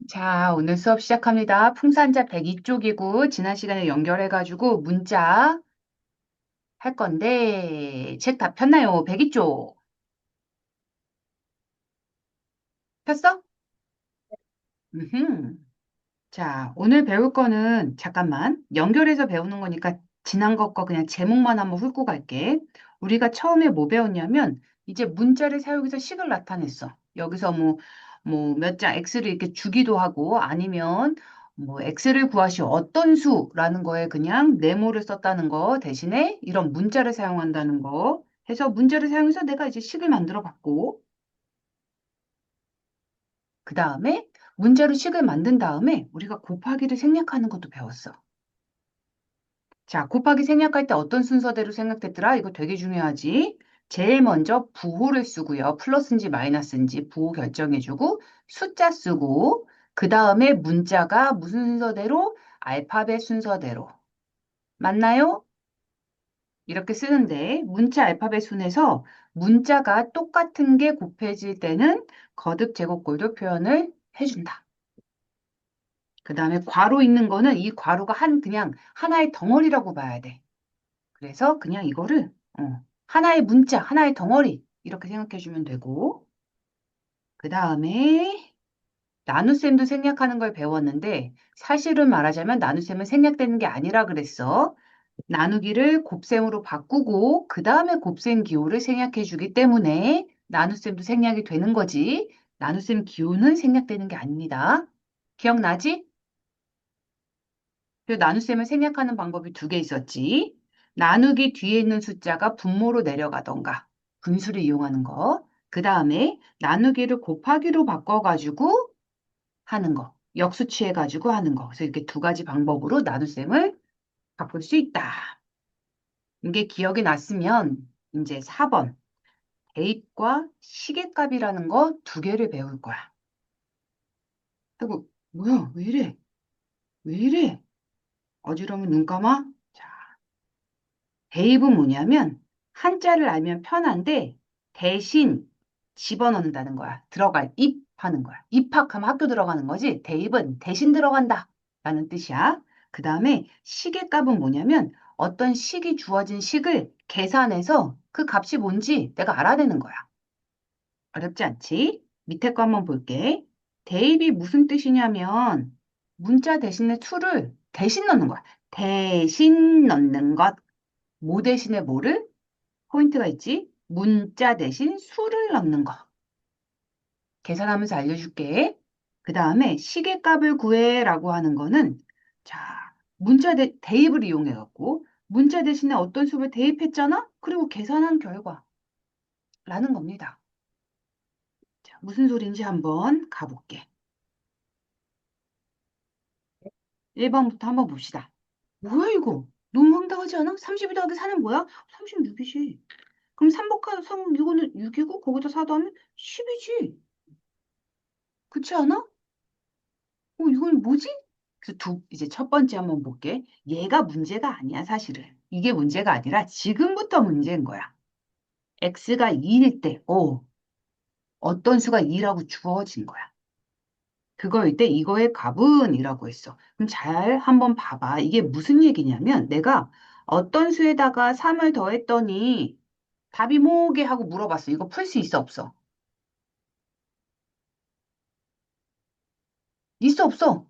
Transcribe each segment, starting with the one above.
자, 오늘 수업 시작합니다. 풍산자 102쪽이고, 지난 시간에 연결해가지고 문자 할 건데, 책 다 폈나요? 102쪽. 폈어? 음흠. 자, 오늘 배울 거는, 잠깐만, 연결해서 배우는 거니까 지난 것과 그냥 제목만 한번 훑고 갈게. 우리가 처음에 뭐 배웠냐면, 이제 문자를 사용해서 식을 나타냈어. 여기서 몇 장 x를 이렇게 주기도 하고, 아니면 x를 구하시오. 어떤 수라는 거에 그냥 네모를 썼다는 거 대신에 이런 문자를 사용한다는 거 해서 문자를 사용해서 내가 이제 식을 만들어 봤고, 그 다음에 문자로 식을 만든 다음에 우리가 곱하기를 생략하는 것도 배웠어. 자, 곱하기 생략할 때 어떤 순서대로 생각됐더라? 이거 되게 중요하지. 제일 먼저 부호를 쓰고요. 플러스인지 마이너스인지 부호 결정해주고 숫자 쓰고 그 다음에 문자가 무슨 순서대로? 알파벳 순서대로. 맞나요? 이렇게 쓰는데 문자 알파벳 순에서 문자가 똑같은 게 곱해질 때는 거듭 제곱꼴도 표현을 해준다. 그 다음에 괄호 있는 거는 이 괄호가 그냥 하나의 덩어리라고 봐야 돼. 그래서 그냥 이거를 하나의 문자, 하나의 덩어리 이렇게 생각해 주면 되고 그 다음에 나눗셈도 생략하는 걸 배웠는데 사실은 말하자면 나눗셈은 생략되는 게 아니라 그랬어. 나누기를 곱셈으로 바꾸고 그 다음에 곱셈 기호를 생략해 주기 때문에 나눗셈도 생략이 되는 거지. 나눗셈 기호는 생략되는 게 아닙니다. 기억나지? 그 나눗셈을 생략하는 방법이 두 개 있었지. 나누기 뒤에 있는 숫자가 분모로 내려가던가 분수를 이용하는 거. 그 다음에 나누기를 곱하기로 바꿔가지고 하는 거. 역수 취해가지고 하는 거. 그래서 이렇게 두 가지 방법으로 나눗셈을 바꿀 수 있다. 이게 기억이 났으면 이제 4번 대입과 시계값이라는 거 두 개를 배울 거야. 아이고, 뭐야? 왜 이래? 왜 이래? 어지러우면 눈 감아? 자, 대입은 뭐냐면 한자를 알면 편한데 대신 집어넣는다는 거야. 입하는 거야. 입학하면 학교 들어가는 거지. 대입은 대신 들어간다 라는 뜻이야. 그 다음에 시계값은 뭐냐면 어떤 식이 주어진 식을 계산해서 그 값이 뭔지 내가 알아내는 거야. 어렵지 않지? 밑에 거 한번 볼게. 대입이 무슨 뜻이냐면 문자 대신에 수를 대신 넣는 거야. 대신 넣는 것. 뭐 대신에 뭐를? 포인트가 있지? 문자 대신 수를 넣는 거. 계산하면서 알려줄게. 그 다음에 시계값을 구해라고 하는 거는 자, 대입을 이용해갖고 문자 대신에 어떤 수를 대입했잖아? 그리고 계산한 결과라는 겁니다. 자, 무슨 소리인지 한번 가볼게. 1번부터 한번 봅시다. 뭐야 이거? 너무 황당하지 않아? 32 더하기 4는 뭐야? 36이지. 그럼 3 이거는 6이고 거기다 4 더하면 10이지. 그렇지 않아? 이건 뭐지? 이제 첫 번째 한번 볼게. 얘가 문제가 아니야, 사실은. 이게 문제가 아니라 지금부터 문제인 거야. x가 2일 때, 어떤 수가 2라고 주어진 거야. 그거일 때 이거의 값은 이라고 했어. 그럼 잘 한번 봐봐. 이게 무슨 얘기냐면 내가 어떤 수에다가 3을 더했더니 답이 뭐게 하고 물어봤어. 이거 풀 수 있어, 없어? 있어, 없어?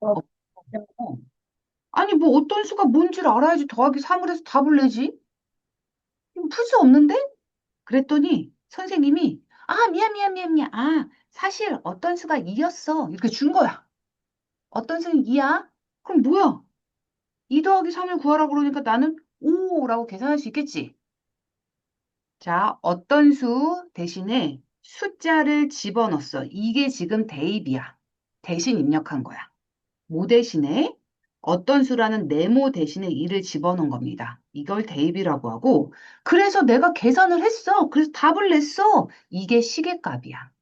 어, 어. 아니, 뭐 어떤 수가 뭔지를 알아야지 더하기 3을 해서 답을 내지. 풀 수 없는데? 그랬더니 선생님이 미안. 사실 어떤 수가 2였어. 이렇게 준 거야. 어떤 수는 2야? 그럼 뭐야? 2 더하기 3을 구하라고 그러니까 나는 5라고 계산할 수 있겠지. 자, 어떤 수 대신에 숫자를 집어넣었어. 이게 지금 대입이야. 대신 입력한 거야. 뭐 대신에 어떤 수라는 네모 대신에 2를 집어넣은 겁니다. 이걸 대입이라고 하고 그래서 내가 계산을 했어. 그래서 답을 냈어. 이게 시계값이야.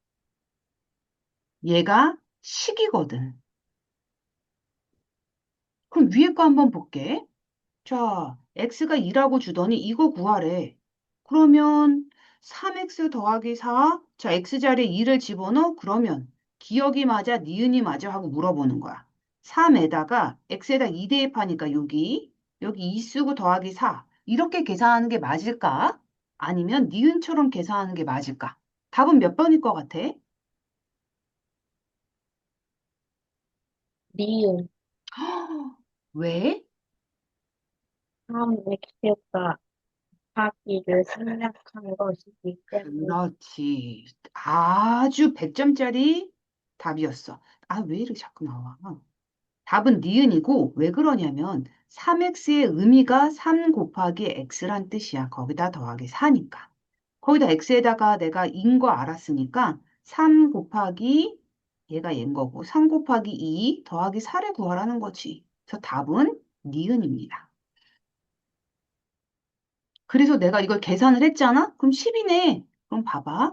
얘가 식이거든. 그럼 위에 거 한번 볼게. 자, x가 2라고 주더니 이거 구하래. 그러면 3x 더하기 4, 자, x자리에 2를 집어넣어? 그러면 기억이 맞아, 니은이 맞아 하고 물어보는 거야. 3에다가 x에다 2 대입하니까 여기 2 쓰고 더하기 4. 이렇게 계산하는 게 맞을까? 아니면 니은처럼 계산하는 게 맞을까? 답은 몇 번일 것 같아? 니은, 왜? 다음 X가 하기를 생략한 것이기 때문에. 그렇지. 아주 100점짜리 답이었어. 아, 왜 이렇게 자꾸 나와? 답은 니은이고 왜 그러냐면 3x의 의미가 3 곱하기 x란 뜻이야. 거기다 더하기 4니까. 거기다 x에다가 내가 인 거 알았으니까 3 곱하기 얘가 얘인 거고 3 곱하기 2 더하기 4를 구하라는 거지. 그래서 답은 니은입니다. 그래서 내가 이걸 계산을 했잖아? 그럼 10이네. 그럼 봐봐.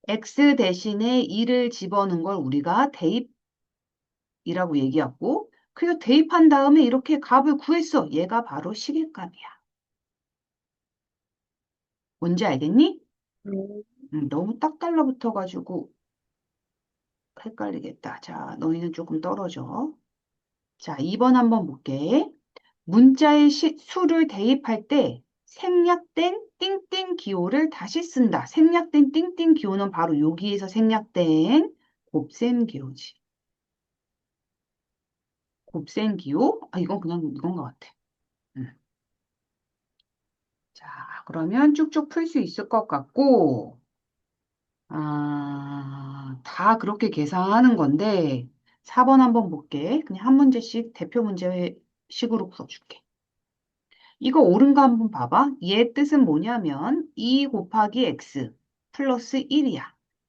x 대신에 2를 집어넣은 걸 우리가 대입이라고 얘기하고 그래서 대입한 다음에 이렇게 값을 구했어. 얘가 바로 시계값이야. 뭔지 알겠니? 음, 너무 딱 달라붙어가지고 헷갈리겠다. 자, 너희는 조금 떨어져. 자, 2번 한번 볼게. 문자의 수를 대입할 때 생략된 띵띵 기호를 다시 쓴다. 생략된 띵띵 기호는 바로 여기에서 생략된 곱셈 기호지. 곱셈 기호? 아, 이건 그냥 이건 것 같아. 음. 자, 그러면 쭉쭉 풀 수 있을 것 같고, 다 그렇게 계산하는 건데, 4번 한번 볼게. 그냥 한 문제씩 대표 문제식으로 풀어줄게. 이거 옳은가 한번 봐봐. 얘 뜻은 뭐냐면 2 곱하기 x 플러스 1이야.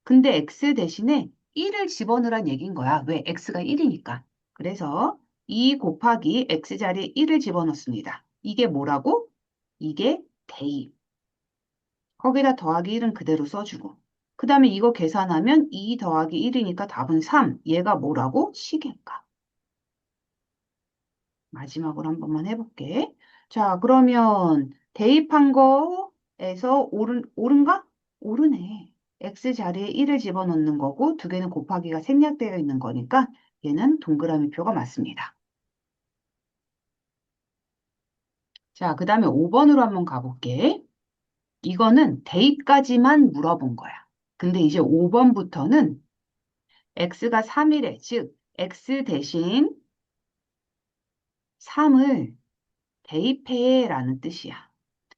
근데 x 대신에 1을 집어넣으란 얘기인 거야. 왜? x가 1이니까. 그래서 2 곱하기 x 자리에 1을 집어넣습니다. 이게 뭐라고? 이게 대입. 거기다 더하기 1은 그대로 써주고. 그 다음에 이거 계산하면 2 더하기 1이니까 답은 3. 얘가 뭐라고? 시계값. 마지막으로 한 번만 해볼게. 자, 그러면 대입한 거에서 옳은가? 옳으네. x 자리에 1을 집어넣는 거고 두 개는 곱하기가 생략되어 있는 거니까 얘는 동그라미 표가 맞습니다. 자, 그 다음에 5번으로 한번 가볼게. 이거는 대입까지만 물어본 거야. 근데 이제 5번부터는 x가 3이래. 즉, x 대신 3을 대입해라는 뜻이야.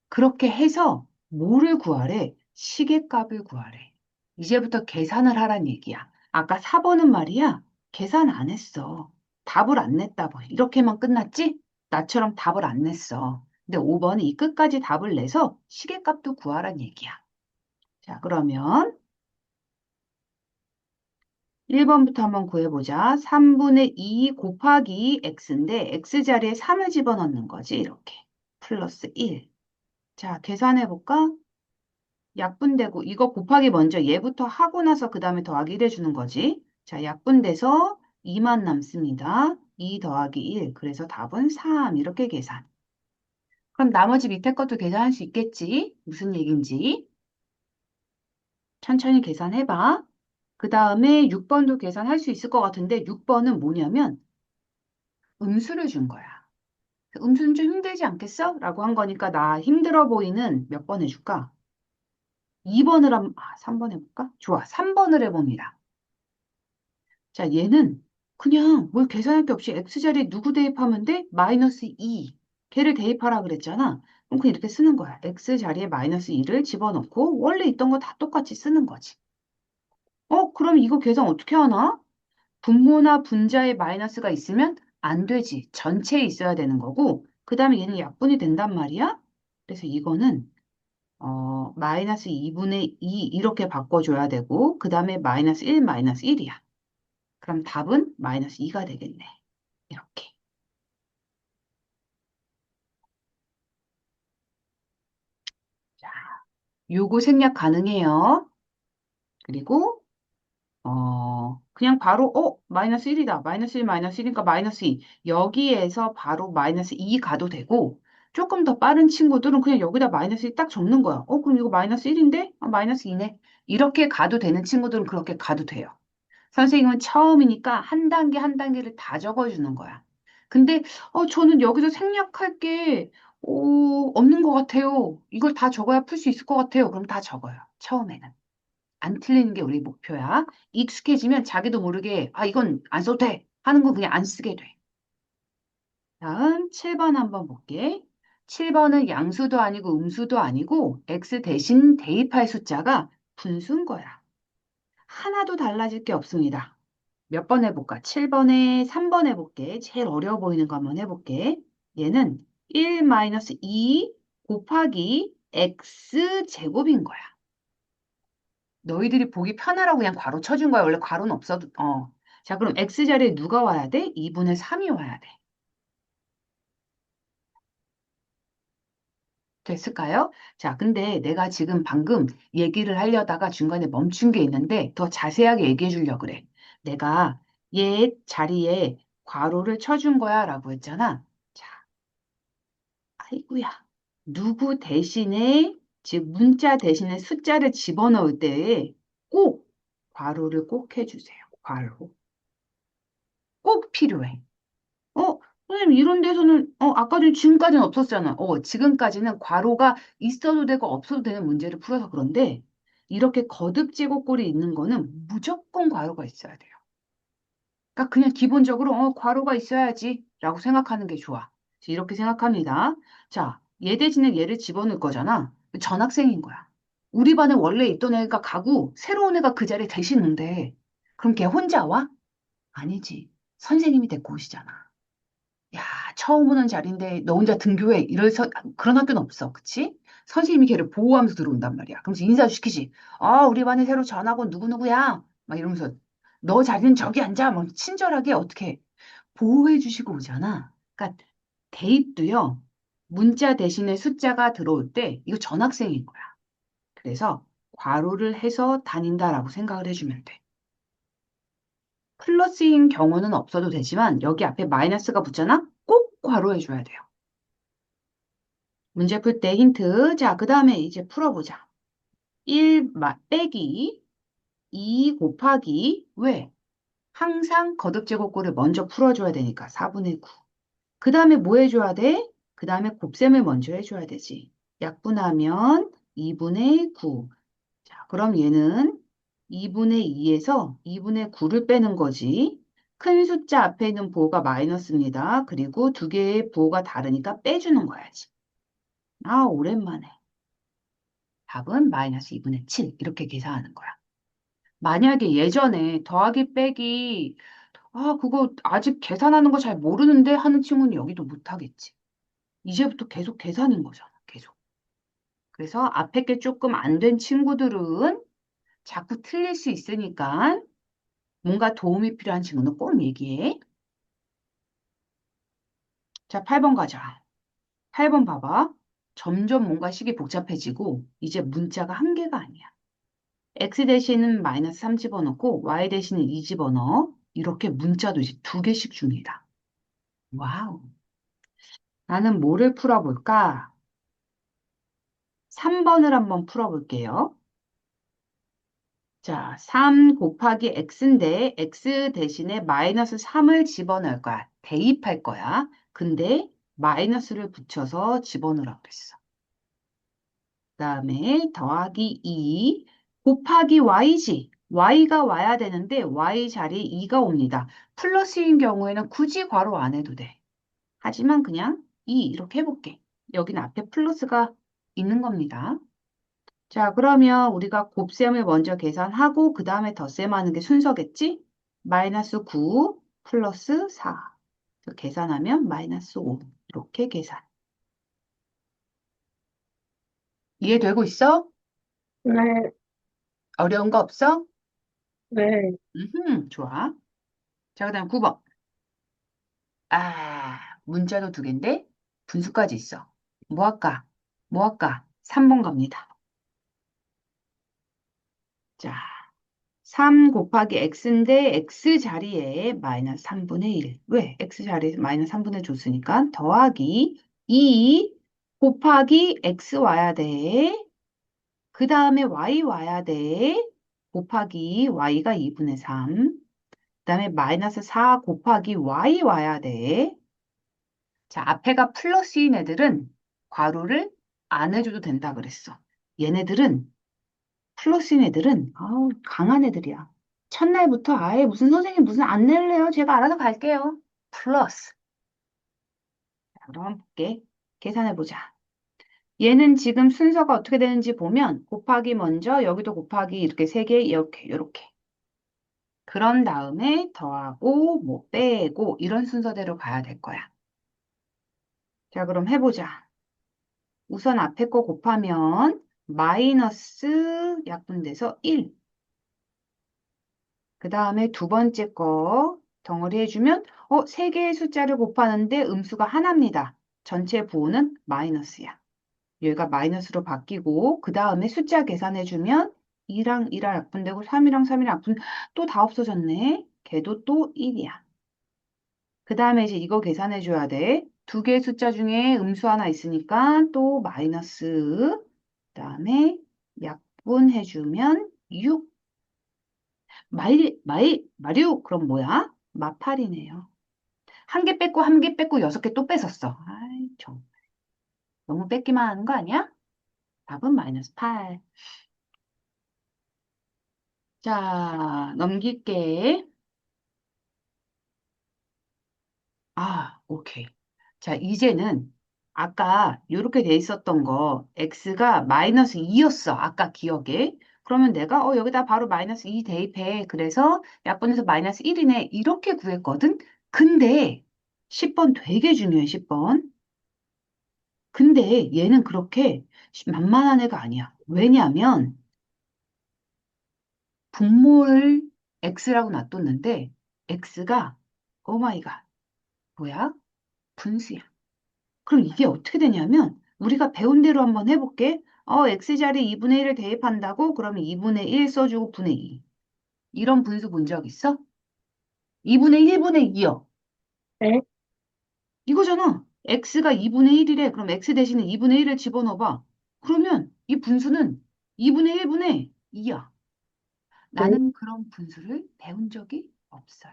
그렇게 해서 뭐를 구하래? 시계값을 구하래. 이제부터 계산을 하란 얘기야. 아까 4번은 말이야. 계산 안 했어. 답을 안 냈다. 뭐 이렇게만 끝났지? 나처럼 답을 안 냈어. 근데 5번은 이 끝까지 답을 내서 시계값도 구하란 얘기야. 자, 그러면 1번부터 한번 구해보자. 3분의 2 곱하기 x인데 x 자리에 3을 집어넣는 거지. 이렇게. 플러스 1. 자, 계산해볼까? 약분되고 이거 곱하기 먼저 얘부터 하고 나서 그 다음에 더하기 1 해주는 거지. 자, 약분돼서 2만 남습니다. 2 더하기 1. 그래서 답은 3. 이렇게 계산. 그럼 나머지 밑에 것도 계산할 수 있겠지? 무슨 얘기인지. 천천히 계산해봐. 그 다음에 6번도 계산할 수 있을 것 같은데 6번은 뭐냐면 음수를 준 거야. 음수는 좀 힘들지 않겠어? 라고 한 거니까 나 힘들어 보이는 몇 번 해줄까? 2번을 3번 해볼까? 좋아. 3번을 해봅니다. 자, 얘는 그냥 뭘 계산할 게 없이 x자리에 누구 대입하면 돼? 마이너스 2. 걔를 대입하라 그랬잖아. 그럼 그냥 이렇게 쓰는 거야. x자리에 마이너스 2를 집어넣고 원래 있던 거 다 똑같이 쓰는 거지. 그럼 이거 계산 어떻게 하나? 분모나 분자에 마이너스가 있으면 안 되지. 전체에 있어야 되는 거고 그 다음에 얘는 약분이 된단 말이야. 그래서 이거는 마이너스 2분의 2 이렇게 바꿔줘야 되고 그 다음에 마이너스 1 마이너스 1이야. 그럼 답은 마이너스 2가 되겠네. 이렇게. 자, 요거 생략 가능해요. 그리고 그냥 바로 마이너스 1이다. 마이너스 1 마이너스 1이니까 마이너스 2. 여기에서 바로 마이너스 2 가도 되고 조금 더 빠른 친구들은 그냥 여기다 마이너스 1 딱 적는 거야. 그럼 이거 마이너스 1인데? 마이너스 2네. 이렇게 가도 되는 친구들은 그렇게 가도 돼요. 선생님은 처음이니까 한 단계 한 단계를 다 적어주는 거야. 근데 저는 여기서 생략할 게 없는 것 같아요. 이걸 다 적어야 풀 수 있을 것 같아요. 그럼 다 적어요. 처음에는. 안 틀리는 게 우리 목표야. 익숙해지면 자기도 모르게 이건 안 써도 돼 하는 거 그냥 안 쓰게 돼. 다음 7번 한번 볼게. 7번은 양수도 아니고 음수도 아니고 x 대신 대입할 숫자가 분수인 거야. 하나도 달라질 게 없습니다. 몇 번 해볼까? 7번에 3번 해볼게. 제일 어려워 보이는 거 한번 해볼게. 얘는 1-2 곱하기 x 제곱인 거야. 너희들이 보기 편하라고 그냥 괄호 쳐준 거야. 원래 괄호는 없어도, 자, 그럼 x 자리에 누가 와야 돼? 2분의 3이 와야 돼. 됐을까요? 자, 근데 내가 지금 방금 얘기를 하려다가 중간에 멈춘 게 있는데 더 자세하게 얘기해 주려고 그래. 내가 얘 자리에 괄호를 쳐준 거야 라고 했잖아. 자, 아이고야. 누구 대신에, 즉 문자 대신에 숫자를 집어넣을 때 꼭 괄호를 꼭 해주세요. 괄호. 꼭 필요해. 어, 선생님, 이런 데서는, 아까 전 지금까지는 없었잖아. 지금까지는 괄호가 있어도 되고 없어도 되는 문제를 풀어서 그런데, 이렇게 거듭 제곱꼴이 있는 거는 무조건 괄호가 있어야 돼요. 그러니까 그냥 기본적으로, 괄호가 있어야지, 라고 생각하는 게 좋아. 이렇게 생각합니다. 자, 얘 대신에 얘를 집어넣을 거잖아. 전학생인 거야. 우리 반에 원래 있던 애가 가고, 새로운 애가 그 자리에 대신 온대. 그럼 걔 혼자 와? 아니지. 선생님이 데리고 오시잖아. 야, 처음 오는 자리인데 너 혼자 등교해. 이래서 그런 학교는 없어. 그치? 선생님이 걔를 보호하면서 들어온단 말이야. 그러면서 인사시키지. 우리 반에 새로 전학 온 누구누구야. 막 이러면서 너 자리는 저기 앉아. 막 친절하게 어떻게 보호해 주시고 오잖아. 그러니까 대입도요. 문자 대신에 숫자가 들어올 때 이거 전학생인 거야. 그래서 괄호를 해서 다닌다라고 생각을 해주면 돼. 플러스인 경우는 없어도 되지만 여기 앞에 마이너스가 붙잖아? 꼭 괄호해줘야 돼요. 문제 풀 때 힌트. 자, 그 다음에 이제 풀어보자. 1 빼기 2 곱하기 왜? 항상 거듭제곱꼴을 먼저 풀어줘야 되니까 4분의 9. 그 다음에 뭐 해줘야 돼? 그 다음에 곱셈을 먼저 해줘야 되지. 약분하면 2분의 9. 자, 그럼 얘는 2분의 2에서 2분의 9를 빼는 거지. 큰 숫자 앞에 있는 부호가 마이너스입니다. 그리고 두 개의 부호가 다르니까 빼주는 거야지. 오랜만에. 답은 마이너스 2분의 7 이렇게 계산하는 거야. 만약에 예전에 더하기 빼기 그거 아직 계산하는 거 잘 모르는데 하는 친구는 여기도 못하겠지. 이제부터 계속 계산인 거잖아. 계속. 그래서 앞에 게 조금 안 된 친구들은 자꾸 틀릴 수 있으니까 뭔가 도움이 필요한 친구는 꼭 얘기해. 자, 8번 가자. 8번 봐봐. 점점 뭔가 식이 복잡해지고 이제 문자가 한 개가 아니야. x 대신은 마이너스 3 집어넣고 y 대신은 2 집어넣어. 이렇게 문자도 이제 두 개씩 줍니다. 와우. 나는 뭐를 풀어볼까? 3번을 한번 풀어볼게요. 자, 3 곱하기 x인데 x 대신에 마이너스 3을 집어넣을 거야. 대입할 거야. 근데 마이너스를 붙여서 집어넣으라고 그랬어. 그다음에 더하기 2 곱하기 y지. y가 와야 되는데 y 자리에 2가 옵니다. 플러스인 경우에는 굳이 괄호 안 해도 돼. 하지만 그냥 2 이렇게 해볼게. 여기는 앞에 플러스가 있는 겁니다. 자, 그러면 우리가 곱셈을 먼저 계산하고 그 다음에 덧셈하는 게 순서겠지? 마이너스 9 플러스 4. 계산하면 마이너스 5. 이렇게 계산. 이해되고 있어? 네, 어려운 거 없어? 네. 좋아. 자, 그 다음 9번. 문자도 두 개인데 분수까지 있어. 뭐 할까? 뭐 할까? 3번 갑니다. 자, 3 곱하기 x인데 x 자리에 마이너스 3분의 1. 왜? x 자리에 마이너스 3분의 1 줬으니까 더하기 2 곱하기 x 와야 돼. 그 다음에 y 와야 돼. 곱하기 y가 2분의 3. 그다음에 마이너스 4 곱하기 y 와야 돼. 자, 앞에가 플러스인 애들은 괄호를 안 해줘도 된다 그랬어. 얘네들은 플러스인 애들은 아우 강한 애들이야. 첫날부터 아예 무슨 선생님 무슨 안 낼래요? 제가 알아서 갈게요. 플러스. 자, 그럼 한번 볼게. 계산해 보자. 얘는 지금 순서가 어떻게 되는지 보면 곱하기 먼저 여기도 곱하기 이렇게 세 개 이렇게. 그런 다음에 더하고 뭐 빼고 이런 순서대로 가야 될 거야. 자, 그럼 해보자. 우선 앞에 거 곱하면 마이너스 약분돼서 1. 그 다음에 두 번째 거 덩어리 해주면 세 개의 숫자를 곱하는데 음수가 하나입니다. 전체 부호는 마이너스야. 얘가 마이너스로 바뀌고 그 다음에 숫자 계산해주면 2랑 2랑 약분되고 3이랑 3이랑 약분 또 다 없어졌네. 걔도 또 1이야. 그 다음에 이제 이거 계산해줘야 돼. 두 개의 숫자 중에 음수 하나 있으니까 또 마이너스. 그 다음에 약분해주면 6. 마리우 그럼 뭐야? 마팔이네요. 한 개 뺐고 한 개 뺐고 여섯 개 또 뺐었어. 아이, 좀 너무 뺏기만 하는 거 아니야? 답은 마이너스 8. 자, 넘길게. 오케이. 자, 이제는 아까 이렇게 돼 있었던 거 x가 마이너스 2였어. 아까 기억에. 그러면 내가 여기다 바로 마이너스 2 대입해. 그래서 약분해서 마이너스 1이네. 이렇게 구했거든. 근데 10번 되게 중요해, 10번. 근데 얘는 그렇게 만만한 애가 아니야. 왜냐하면 분모를 x라고 놔뒀는데 x가 오 마이 갓 뭐야? 분수야. 그럼 이게 어떻게 되냐면 우리가 배운 대로 한번 해볼게. x자리 2분의 1을 대입한다고? 그러면 2분의 1 써주고 분의 2. 이런 분수 본 적 있어? 2분의 1분의 2요. 네, 이거잖아. x가 2분의 1이래. 그럼 x 대신에 2분의 1을 집어넣어봐. 그러면 이 분수는 2분의 1분의 2야. 네, 나는 그런 분수를 배운 적이 없어요.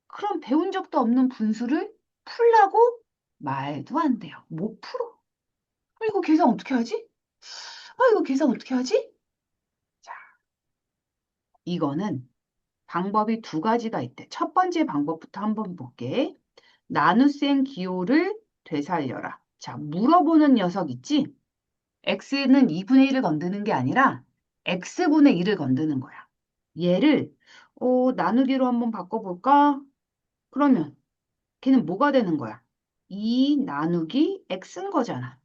그럼 배운 적도 없는 분수를 풀라고? 말도 안 돼요. 못 풀어. 이거 계산 어떻게 하지? 이거 계산 어떻게 하지? 자, 이거는 방법이 두 가지가 있대. 첫 번째 방법부터 한번 볼게. 나눗셈 기호를 되살려라. 자, 물어보는 녀석 있지? x는 2분의 1을 건드는 게 아니라 x분의 1을 건드는 거야. 얘를 나누기로 한번 바꿔볼까? 그러면 걔는 뭐가 되는 거야? 2 나누기 x인 거잖아.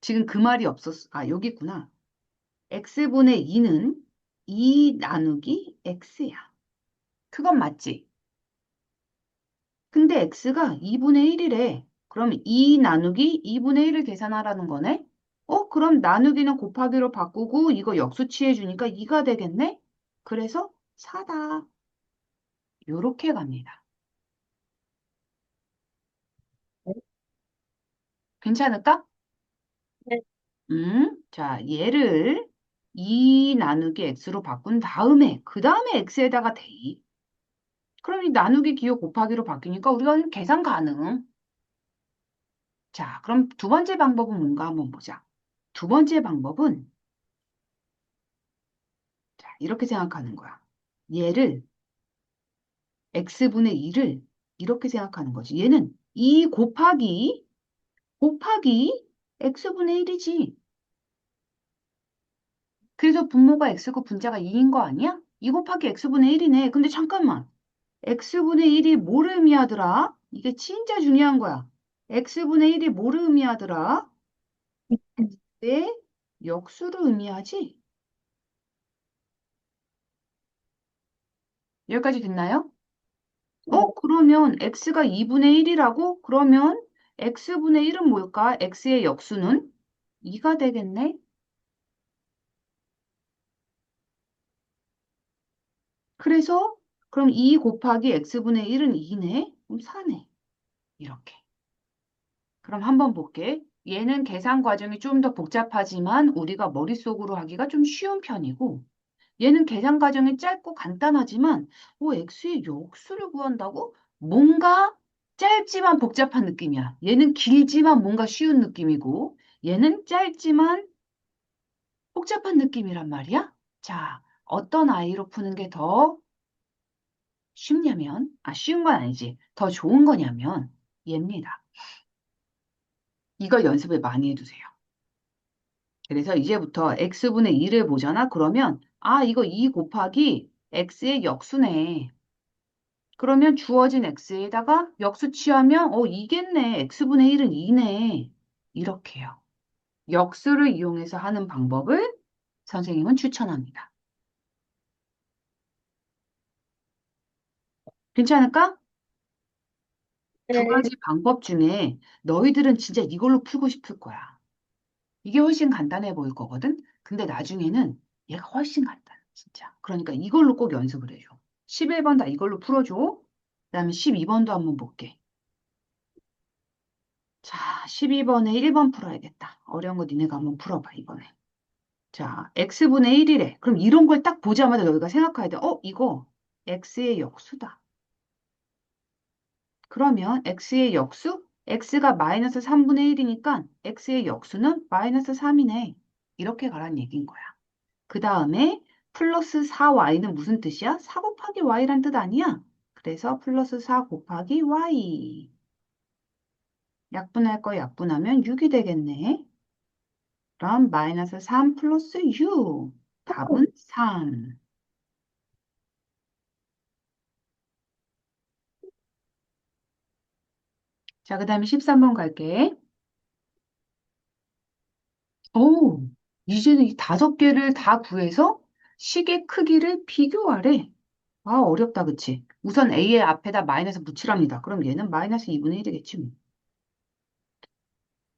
지금 그 말이 없었어. 여기 있구나. x분의 2는 2 나누기 x야. 그건 맞지? 근데 x가 2분의 1이래. 그럼 2 나누기 2분의 1을 계산하라는 거네? 그럼 나누기는 곱하기로 바꾸고 이거 역수 취해주니까 2가 되겠네? 그래서 4다. 요렇게 갑니다. 괜찮을까? 네, 자, 얘를 2 나누기 x로 바꾼 다음에 그 다음에 x에다가 대입. 그럼 이 나누기 기호 곱하기로 바뀌니까 우리가 계산 가능. 자, 그럼 두 번째 방법은 뭔가 한번 보자. 두 번째 방법은 자, 이렇게 생각하는 거야. 얘를 x분의 2를 이렇게 생각하는 거지. 얘는 2 곱하기 x분의 1이지. 그래서 분모가 x고 분자가 2인 거 아니야? 2 곱하기 x분의 1이네. 근데 잠깐만. x분의 1이 뭐를 의미하더라? 이게 진짜 중요한 거야. x분의 1이 뭐를 의미하더라? 내 역수를 의미하지? 여기까지 됐나요? 네, 그러면 x가 2분의 1이라고? 그러면 x분의 1은 뭘까? x의 역수는 2가 되겠네? 그래서 그럼 2 곱하기 x분의 1은 2네? 그럼 4네. 이렇게. 그럼 한번 볼게. 얘는 계산 과정이 좀 더 복잡하지만 우리가 머릿속으로 하기가 좀 쉬운 편이고 얘는 계산 과정이 짧고 간단하지만, x의 역수를 구한다고? 뭔가 짧지만 복잡한 느낌이야. 얘는 길지만 뭔가 쉬운 느낌이고, 얘는 짧지만 복잡한 느낌이란 말이야. 자, 어떤 아이로 푸는 게 더 쉽냐면, 쉬운 건 아니지. 더 좋은 거냐면, 얘입니다. 이걸 연습을 많이 해두세요. 그래서 이제부터 x분의 2를 보잖아? 그러면, 이거 2 곱하기 x의 역수네. 그러면 주어진 x에다가 역수 취하면, 이겠네. x분의 1은 2네. 이렇게요. 역수를 이용해서 하는 방법을 선생님은 추천합니다. 괜찮을까? 두 네. 가지 방법 중에 너희들은 진짜 이걸로 풀고 싶을 거야. 이게 훨씬 간단해 보일 거거든? 근데 나중에는 얘가 훨씬 간단해, 진짜. 그러니까 이걸로 꼭 연습을 해줘. 11번 다 이걸로 풀어줘. 그다음에 12번도 한번 볼게. 자, 12번에 1번 풀어야겠다. 어려운 거 니네가 한번 풀어봐, 이번에. 자, x분의 1이래. 그럼 이런 걸 딱 보자마자 너희가 생각해야 돼. 이거 x의 역수다. 그러면 x의 역수? x가 마이너스 3분의 1이니까 x의 역수는 마이너스 3이네. 이렇게 가란 얘기인 거야. 그 다음에 플러스 4y는 무슨 뜻이야? 4 곱하기 y란 뜻 아니야? 그래서 플러스 4 곱하기 y. 약분할 거 약분하면 6이 되겠네. 그럼 마이너스 3 플러스 6. 답은 3. 자, 그 다음에 13번 갈게. 오, 이제는 이 5개를 다 구해서 식의 크기를 비교하래. 어렵다, 그치? 우선 A의 앞에다 마이너스 붙이랍니다. 그럼 얘는 마이너스 2분의 1이겠지, 뭐.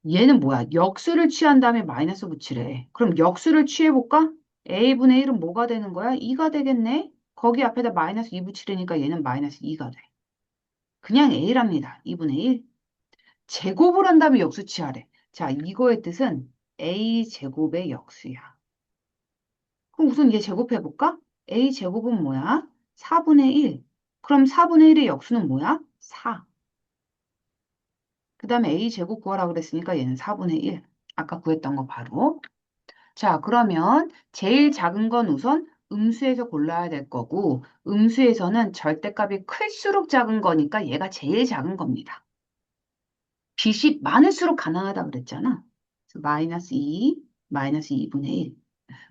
얘는 뭐야? 역수를 취한 다음에 마이너스 붙이래. 그럼 역수를 취해볼까? A분의 1은 뭐가 되는 거야? 2가 되겠네? 거기 앞에다 마이너스 2 붙이려니까 얘는 마이너스 2가 돼. 그냥 A랍니다. 2분의 1. 제곱을 한 다음에 역수 취하래. 자, 이거의 뜻은 A 제곱의 역수야. 그럼 우선 얘 제곱해볼까? A 제곱은 뭐야? 4분의 1. 그럼 4분의 1의 역수는 뭐야? 4. 그 다음에 A 제곱 구하라 그랬으니까 얘는 4분의 1. 아까 구했던 거 바로. 자, 그러면 제일 작은 건 우선 음수에서 골라야 될 거고, 음수에서는 절대값이 클수록 작은 거니까 얘가 제일 작은 겁니다. 빚이 많을수록 가난하다 그랬잖아. 그래서 마이너스 2분의 1.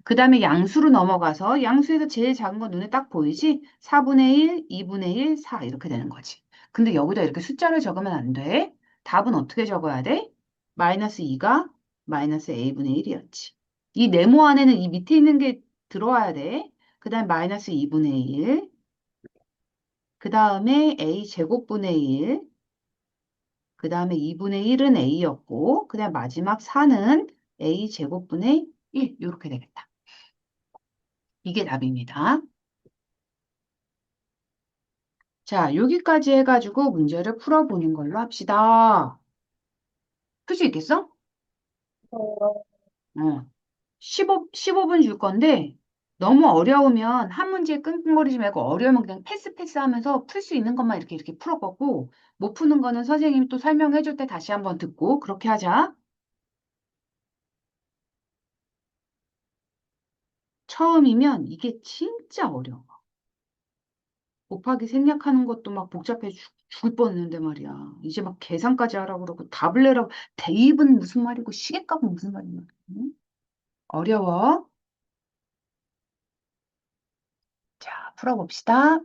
그 다음에 양수로 넘어가서 양수에서 제일 작은 건 눈에 딱 보이지? 4분의 1, 2분의 1, 4 이렇게 되는 거지. 근데 여기다 이렇게 숫자를 적으면 안 돼. 답은 어떻게 적어야 돼? 마이너스 2가 마이너스 a분의 1이었지. 이 네모 안에는 이 밑에 있는 게 들어와야 돼. 그 다음에 마이너스 2분의 1. 그 다음에 a 제곱분의 1. 그 다음에 2분의 1은 a였고, 그 다음에 마지막 4는 a 제곱분의 1. 이렇게 되겠다. 이게 답입니다. 자, 여기까지 해가지고 문제를 풀어보는 걸로 합시다. 풀 수 있겠어? 어, 어. 15분 줄 건데, 너무 어려우면 한 문제에 끙끙거리지 말고 어려우면 그냥 패스 하면서 풀 수 있는 것만 이렇게 풀어보고, 못 푸는 거는 선생님이 또 설명해 줄 때 다시 한번 듣고, 그렇게 하자. 처음이면 이게 진짜 어려워. 곱하기 생략하는 것도 막 복잡해 죽을 뻔했는데 말이야. 이제 막 계산까지 하라고 그러고, 답을 내라고, 대입은 무슨 말이고, 시계값은 무슨 말이야. 응? 어려워. 자, 풀어봅시다.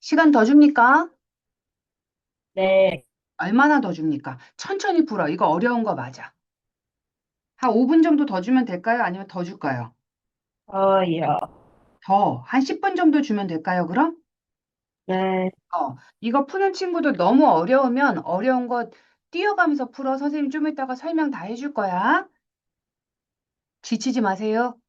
시간 더 줍니까? 네. 얼마나 더 줍니까? 천천히 풀어. 이거 어려운 거 맞아. 한 5분 정도 더 주면 될까요? 아니면 더 줄까요? 어요. 더, 한 10분 정도 주면 될까요, 그럼? 네. 이거 푸는 친구들 너무 어려우면 어려운 거 뛰어가면서 풀어. 선생님 좀 이따가 설명 다 해줄 거야. 지치지 마세요.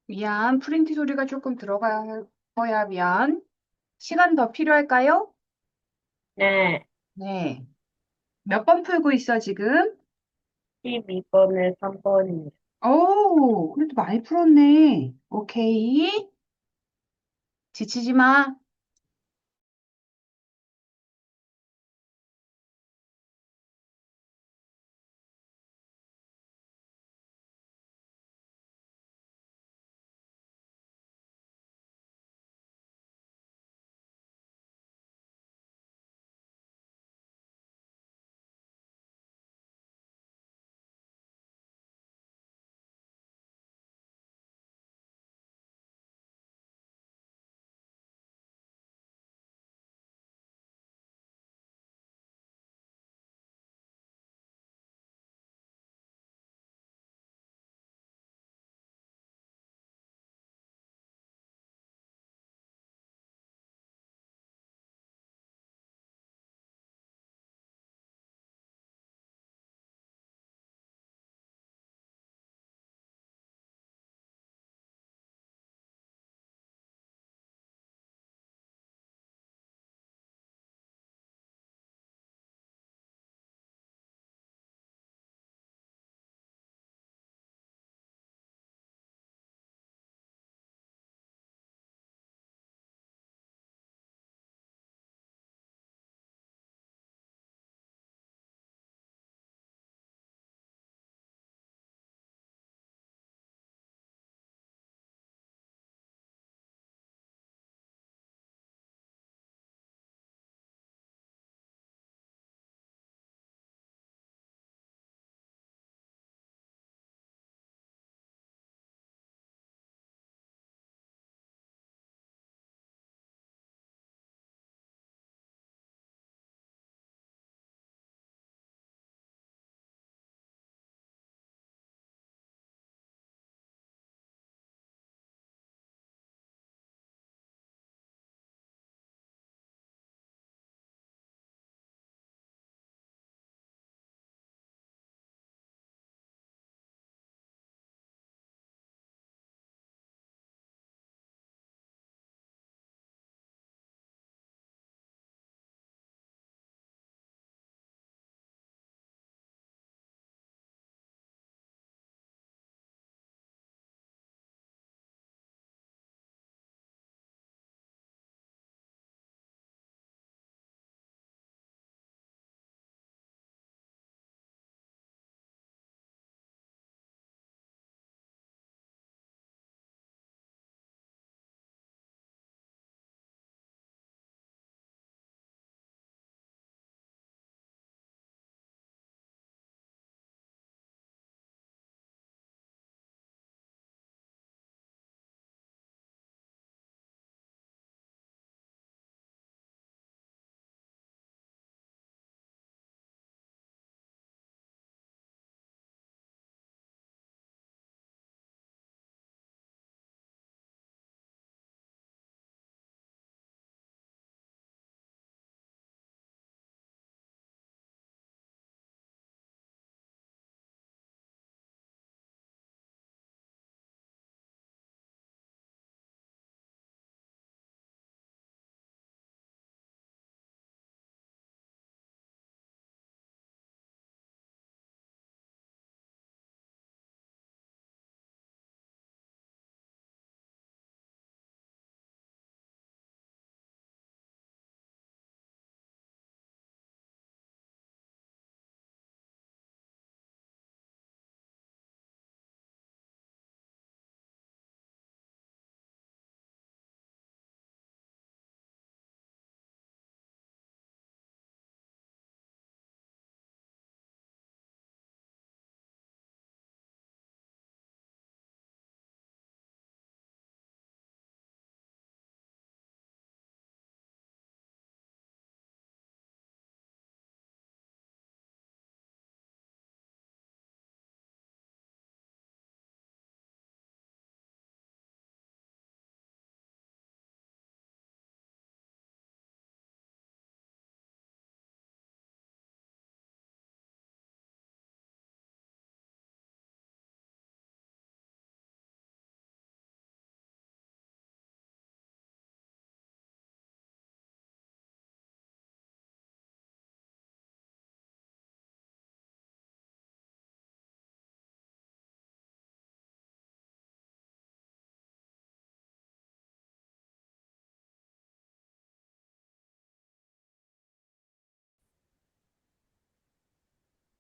미안, 프린트 소리가 조금 들어갈 거야, 미안. 시간 더 필요할까요? 네. 네. 몇 번 풀고 있어, 지금? 12번에 3번이요. 오, 그래도 많이 풀었네. 오케이. 지치지 마.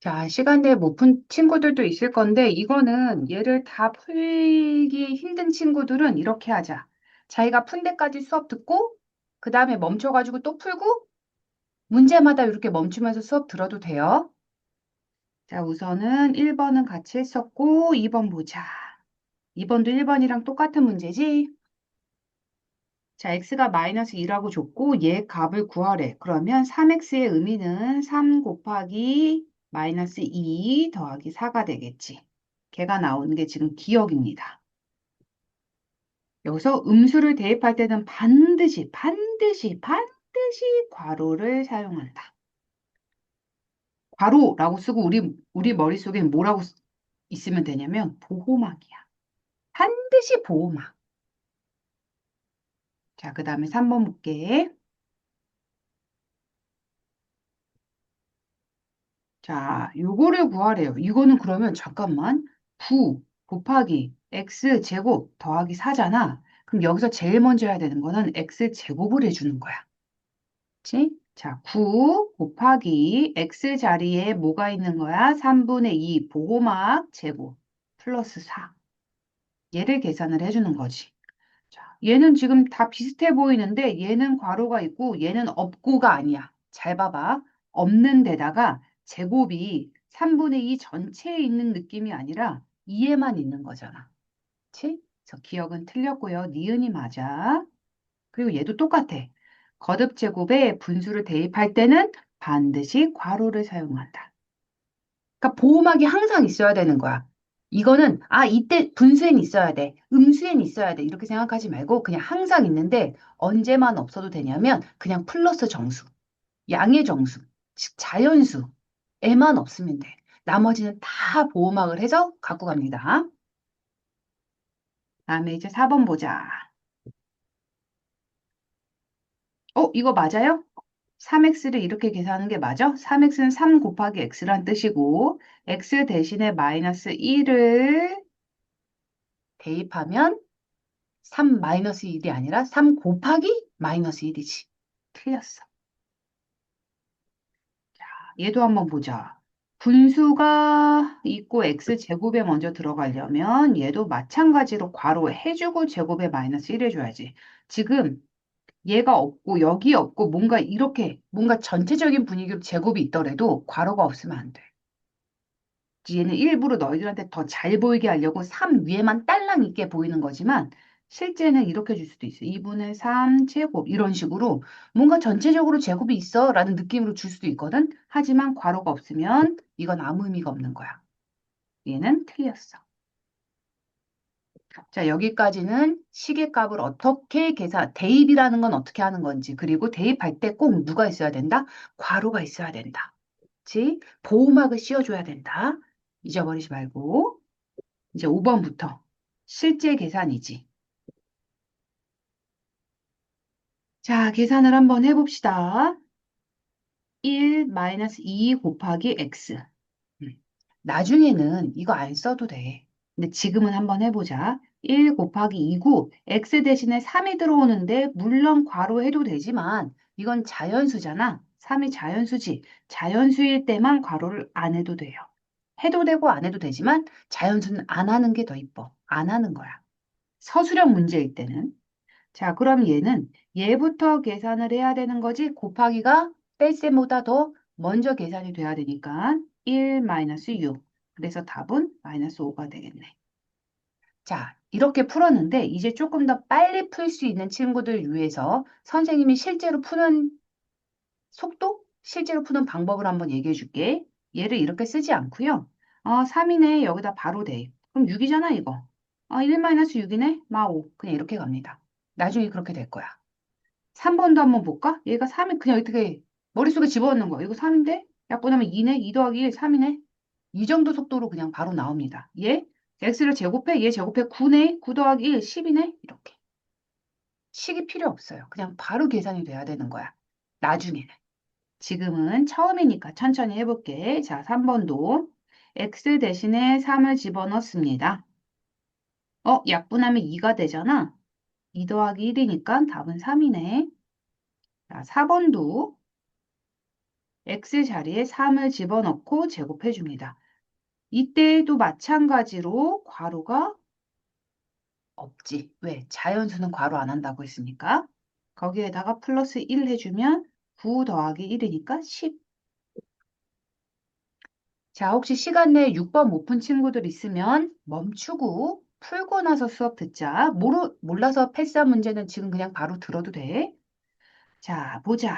자, 시간 내에 못 푼 친구들도 있을 건데, 이거는 얘를 다 풀기 힘든 친구들은 이렇게 하자. 자기가 푼 데까지 수업 듣고, 그 다음에 멈춰가지고 또 풀고, 문제마다 이렇게 멈추면서 수업 들어도 돼요. 자, 우선은 1번은 같이 했었고, 2번 보자. 2번도 1번이랑 똑같은 문제지? 자, x가 마이너스 2라고 줬고, 얘 값을 구하래. 그러면 3x의 의미는 3 곱하기 마이너스 2 더하기 4가 되겠지. 걔가 나오는 게 지금 기억입니다. 여기서 음수를 대입할 때는 반드시 괄호를 사용한다. 괄호라고 쓰고 우리 머릿속에 뭐라고 있으면 되냐면 보호막이야. 반드시 보호막. 자, 그 다음에 3번 볼게. 자, 요거를 구하래요. 이거는 그러면 잠깐만. 9 곱하기 x 제곱 더하기 4잖아. 그럼 여기서 제일 먼저 해야 되는 거는 x 제곱을 해주는 거야. 그치? 자, 9 곱하기 x 자리에 뭐가 있는 거야? 3분의 2 보호막 제곱 플러스 4. 얘를 계산을 해주는 거지. 자, 얘는 지금 다 비슷해 보이는데 얘는 괄호가 있고 얘는 없고가 아니야. 잘 봐봐. 없는 데다가 제곱이 3분의 2 전체에 있는 느낌이 아니라 2에만 있는 거잖아. 그치? 그래서 기억은 틀렸고요. 니은이 맞아. 그리고 얘도 똑같아. 거듭 제곱에 분수를 대입할 때는 반드시 괄호를 사용한다. 그러니까 보호막이 항상 있어야 되는 거야. 이거는 이때 분수엔 있어야 돼. 음수엔 있어야 돼. 이렇게 생각하지 말고 그냥 항상 있는데 언제만 없어도 되냐면 그냥 플러스 정수, 양의 정수, 즉 자연수에만 없으면 돼. 나머지는 다 보호막을 해서 갖고 갑니다. 다음에 이제 4번 보자. 이거 맞아요? 3x를 이렇게 계산하는 게 맞아? 3x는 3 곱하기 x란 뜻이고 x 대신에 마이너스 1을 대입하면 3 마이너스 1이 아니라 3 곱하기 마이너스 1이지. 틀렸어. 얘도 한번 보자. 분수가 있고 x제곱에 먼저 들어가려면 얘도 마찬가지로 괄호 해주고 제곱에 마이너스 1 해줘야지. 지금 얘가 없고 여기 없고 뭔가 이렇게 뭔가 전체적인 분위기로 제곱이 있더라도 괄호가 없으면 안 돼. 얘는 일부러 너희들한테 더 잘 보이게 하려고 3 위에만 딸랑 있게 보이는 거지만 실제는 이렇게 줄 수도 있어. 2분의 3 제곱 이런 식으로 뭔가 전체적으로 제곱이 있어 라는 느낌으로 줄 수도 있거든. 하지만 괄호가 없으면 이건 아무 의미가 없는 거야. 얘는 틀렸어. 자, 여기까지는 시계값을 어떻게 대입이라는 건 어떻게 하는 건지, 그리고 대입할 때 꼭 누가 있어야 된다? 괄호가 있어야 된다. 그치? 보호막을 씌워줘야 된다. 잊어버리지 말고. 이제 5번부터 실제 계산이지. 자, 계산을 한번 해봅시다. 1 마이너스 2 곱하기 x. 음. 나중에는 이거 안 써도 돼. 근데 지금은 한번 해보자. 1 곱하기 2고 x 대신에 3이 들어오는데 물론 괄호해도 되지만 이건 자연수잖아. 3이 자연수지. 자연수일 때만 괄호를 안 해도 돼요. 해도 되고 안 해도 되지만 자연수는 안 하는 게 더 이뻐. 안 하는 거야. 서술형 문제일 때는. 자, 그럼 얘는 얘부터 계산을 해야 되는 거지. 곱하기가 뺄셈보다 더 먼저 계산이 돼야 되니까 1 마이너스 6. 그래서 답은 마이너스 5가 되겠네. 자, 이렇게 풀었는데 이제 조금 더 빨리 풀 수 있는 친구들 위해서 선생님이 실제로 푸는 속도? 실제로 푸는 방법을 한번 얘기해 줄게. 얘를 이렇게 쓰지 않고요. 3이네. 여기다 바로 대. 그럼 6이잖아, 이거. 1-6이네. 마 5. 그냥 이렇게 갑니다. 나중에 그렇게 될 거야. 3번도 한번 볼까? 얘가 3이 그냥 어떻게 머릿속에 집어넣는 거야. 이거 3인데? 약분하면 2네? 2 더하기 1, 3이네? 이 정도 속도로 그냥 바로 나옵니다. 얘 x를 제곱해, 얘 제곱해 9네? 9 더하기 1, 10이네? 이렇게. 식이 필요 없어요. 그냥 바로 계산이 돼야 되는 거야. 나중에는. 지금은 처음이니까 천천히 해볼게. 자, 3번도 x 대신에 3을 집어넣습니다. 약분하면 2가 되잖아. 2 더하기 1이니까 답은 3이네. 자, 4번도 x 자리에 3을 집어넣고 제곱해 줍니다. 이때도 마찬가지로 괄호가 없지. 왜? 자연수는 괄호 안 한다고 했으니까. 거기에다가 플러스 1 해주면 9 더하기 1이니까 10. 자, 혹시 시간 내에 6번 못 푼 친구들 있으면 멈추고 풀고 나서 수업 듣자. 몰라서 패스한 문제는 지금 그냥 바로 들어도 돼. 자, 보자.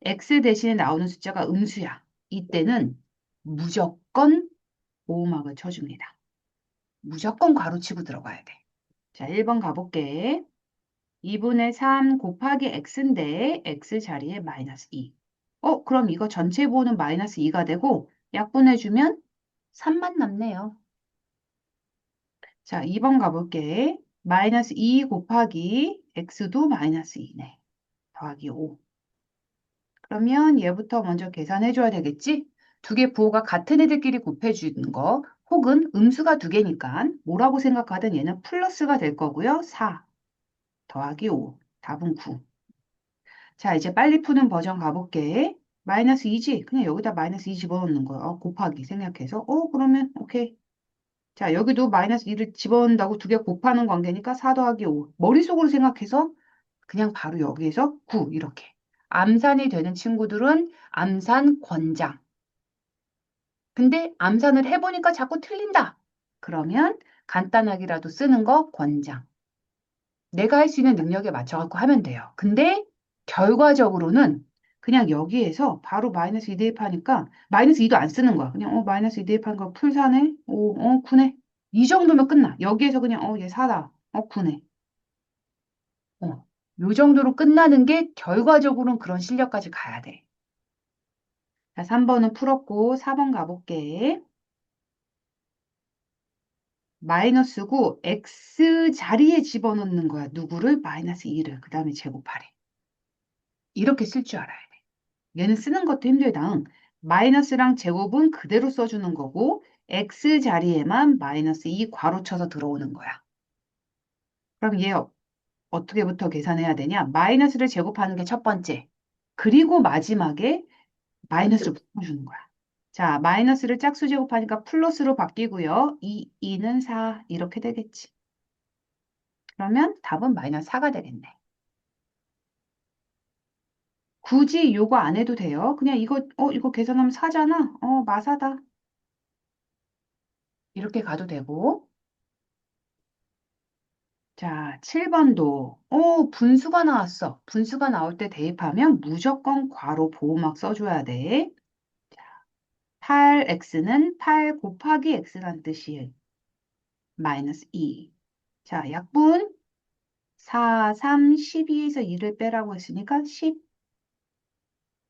x 대신에 나오는 숫자가 음수야. 이때는 무조건 보호막을 쳐줍니다. 무조건 괄호치고 들어가야 돼. 자, 1번 가볼게. 2분의 3 곱하기 x인데 x 자리에 마이너스 2. 그럼 이거 전체 보호는 마이너스 2가 되고 약분해주면 3만 남네요. 자, 2번 가볼게. 마이너스 2 곱하기 x도 마이너스 2네. 더하기 5. 그러면 얘부터 먼저 계산해줘야 되겠지? 두 개 부호가 같은 애들끼리 곱해주는 거 혹은 음수가 두 개니까 뭐라고 생각하든 얘는 플러스가 될 거고요. 4 더하기 5. 답은 9. 자, 이제 빨리 푸는 버전 가볼게. 마이너스 2지? 그냥 여기다 마이너스 2 집어넣는 거야. 곱하기 생략해서. 그러면 오케이. 자, 여기도 마이너스 2를 집어넣는다고 두 개 곱하는 관계니까 4 더하기 5. 머릿속으로 생각해서 그냥 바로 여기에서 9 이렇게. 암산이 되는 친구들은 암산 권장. 근데 암산을 해보니까 자꾸 틀린다. 그러면 간단하게라도 쓰는 거 권장. 내가 할 수 있는 능력에 맞춰갖고 하면 돼요. 근데 결과적으로는 그냥 여기에서 바로 마이너스 2 대입하니까 마이너스 2도 안 쓰는 거야. 그냥 마이너스 2 대입한 거 풀사네? 9네. 이 정도면 끝나. 여기에서 그냥 얘 4다. 9네. 요 정도로 끝나는 게 결과적으로는 그런 실력까지 가야 돼. 자, 3번은 풀었고 4번 가볼게. 마이너스고 x 자리에 집어넣는 거야. 누구를? 마이너스 2를. 그 다음에 제곱하래. 이렇게 쓸 줄 알아야 돼. 얘는 쓰는 것도 힘들다. 마이너스랑 제곱은 그대로 써주는 거고 x 자리에만 마이너스 2 괄호 쳐서 들어오는 거야. 그럼 얘 어떻게부터 계산해야 되냐? 마이너스를 제곱하는 게 첫 번째. 그리고 마지막에 마이너스를 붙여주는 거야. 자, 마이너스를 짝수 제곱하니까 플러스로 바뀌고요. 2는 4 이렇게 되겠지. 그러면 답은 마이너스 4가 되겠네. 굳이 요거 안 해도 돼요. 그냥 이거 계산하면 4잖아. 마사다. 이렇게 가도 되고. 자, 7번도. 분수가 나왔어. 분수가 나올 때 대입하면 무조건 괄호 보호막 써줘야 돼. 8x는 8 곱하기 x란 뜻이에요. 마이너스 2. 자, 약분 4, 3, 12에서 2를 빼라고 했으니까 10.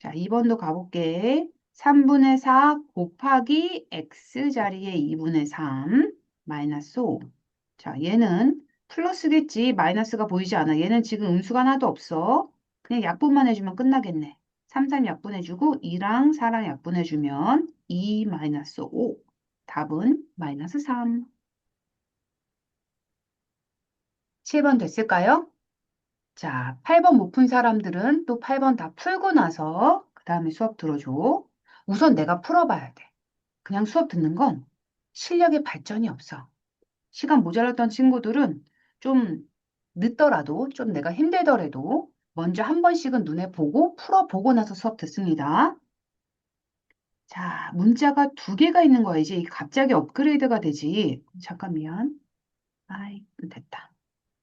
자, 2번도 가볼게. 3분의 4 곱하기 x 자리에 2분의 3 마이너스 5. 자, 얘는 플러스겠지. 마이너스가 보이지 않아. 얘는 지금 음수가 하나도 없어. 그냥 약분만 해주면 끝나겠네. 3, 3 약분해주고 2랑 4랑 약분해주면 2 마이너스 5. 답은 마이너스 3. 7번 됐을까요? 자, 8번 못 푼 사람들은 또 8번 다 풀고 나서 그 다음에 수업 들어줘. 우선 내가 풀어봐야 돼. 그냥 수업 듣는 건 실력의 발전이 없어. 시간 모자랐던 친구들은 좀 늦더라도, 좀 내가 힘들더라도 먼저 한 번씩은 눈에 보고 풀어보고 나서 수업 듣습니다. 자, 문자가 두 개가 있는 거야. 이제 갑자기 업그레이드가 되지. 잠깐 미안. 아이, 됐다.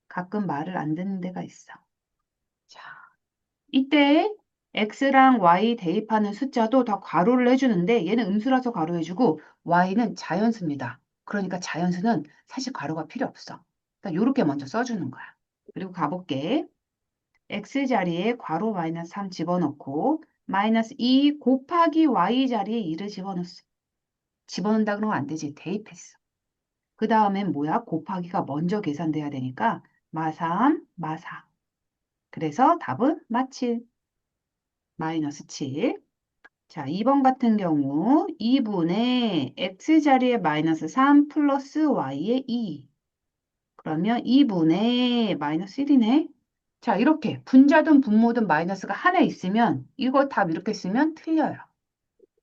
가끔 말을 안 듣는 데가 있어. 자, 이때 x랑 y 대입하는 숫자도 다 괄호를 해주는데 얘는 음수라서 괄호해주고 y는 자연수입니다. 그러니까 자연수는 사실 괄호가 필요 없어. 그러니까 이렇게 먼저 써주는 거야. 그리고 가볼게. x 자리에 괄호 마이너스 3 집어넣고 마이너스 2 곱하기 y 자리에 2를 집어넣었어. 집어넣는다 그러면 안 되지. 대입했어. 그 다음엔 뭐야? 곱하기가 먼저 계산돼야 되니까 마3, 마4. 그래서 답은 마7. 마이너스 7. 자, 2번 같은 경우 2분의 x 자리에 마이너스 3 플러스 y의 2. 그러면 2분의 마이너스 1이네. 자, 이렇게 분자든 분모든 마이너스가 하나 있으면 이거 답 이렇게 쓰면 틀려요.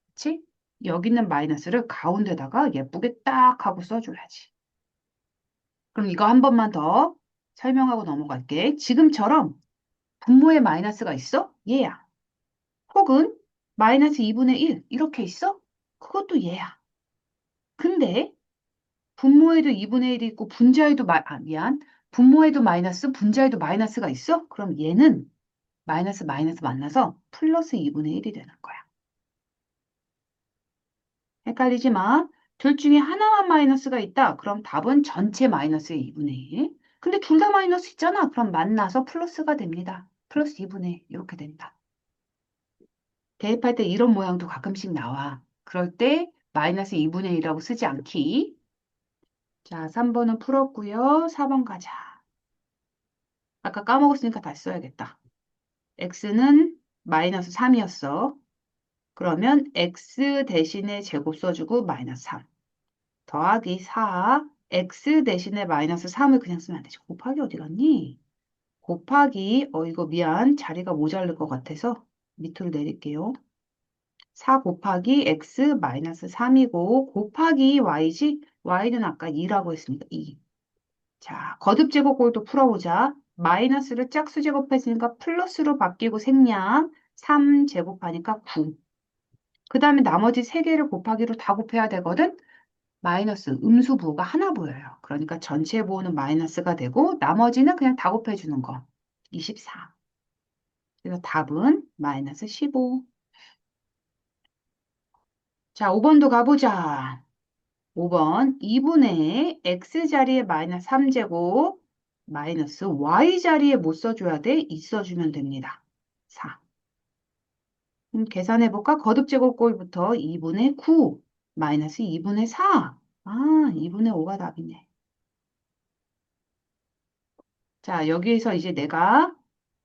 그치? 여기 있는 마이너스를 가운데다가 예쁘게 딱 하고 써줘야지. 그럼 이거 한 번만 더 설명하고 넘어갈게. 지금처럼 분모에 마이너스가 있어? 얘야. 혹은 마이너스 2분의 1 이렇게 있어? 그것도 얘야. 근데 분모에도 2분의 1이 있고 분자에도 미안. 분모에도 마이너스, 분자에도 마이너스가 있어? 그럼 얘는 마이너스 마이너스 만나서 플러스 2분의 1이 되는 거야. 헷갈리지 마. 둘 중에 하나만 마이너스가 있다. 그럼 답은 전체 마이너스의 2분의 1. 근데 둘 다 마이너스 있잖아. 그럼 만나서 플러스가 됩니다. 플러스 2분의 1 이렇게 된다. 대입할 때 이런 모양도 가끔씩 나와. 그럴 때 마이너스 2분의 1이라고 쓰지 않기. 자, 3번은 풀었고요. 4번 가자. 아까 까먹었으니까 다시 써야겠다. x는 마이너스 3이었어. 그러면 x 대신에 제곱 써주고 마이너스 3. 더하기 4. x 대신에 마이너스 3을 그냥 쓰면 안 되지. 곱하기 어디 갔니? 곱하기, 이거 미안. 자리가 모자랄 것 같아서 밑으로 내릴게요. 4 곱하기 x 마이너스 3이고 곱하기 y지? y는 아까 2라고 했으니까 2. 자, 거듭제곱꼴도 풀어보자. 마이너스를 짝수 제곱했으니까 플러스로 바뀌고 생략 3 제곱하니까 9. 그 다음에 나머지 3개를 곱하기로 다 곱해야 되거든? 마이너스 음수 부호가 하나 보여요. 그러니까 전체 부호는 마이너스가 되고 나머지는 그냥 다 곱해주는 거. 24. 그래서 답은 마이너스 15. 자, 5번도 가보자. 5번 2분의 x 자리에 마이너스 3제곱 마이너스 y 자리에 못 써줘야 돼? 있어주면 됩니다. 4. 계산해볼까? 거듭제곱꼴부터 2분의 9 마이너스 2분의 4. 아, 2분의 5가 답이네. 자, 여기에서 이제 내가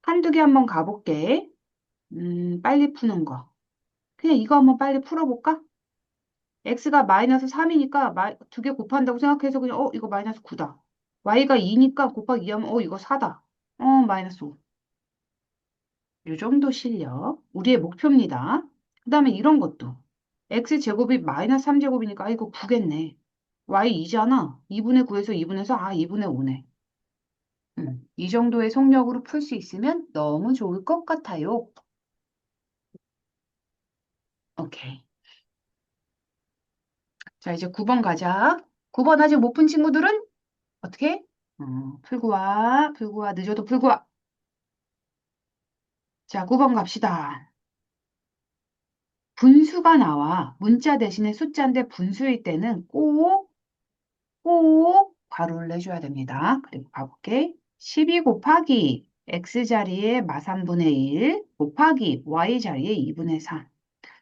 한두 개 한번 가볼게. 빨리 푸는 거. 그냥 이거 한번 빨리 풀어볼까? x가 마이너스 3이니까 두 개 곱한다고 생각해서 그냥 이거 마이너스 9다. y가 2니까 곱하기 2하면 이거 4다. 마이너스 5. 요 정도 실력. 우리의 목표입니다. 그 다음에 이런 것도. x제곱이 마이너스 3제곱이니까 이거 9겠네. y 2잖아. 2분의 9에서 2분에서 2분의 5네. 이 정도의 속력으로 풀 수 있으면 너무 좋을 것 같아요. 오케이. 자, 이제 9번 가자. 9번 아직 못 푼 친구들은 어떻게? 풀고 와, 풀고 와, 늦어도 풀고 와. 자, 9번 갑시다. 분수가 나와. 문자 대신에 숫자인데 분수일 때는 꼭 괄호를 내줘야 됩니다. 그리고 가볼게. 12 곱하기 x 자리에 마 3분의 1 곱하기 y 자리에 2분의 3.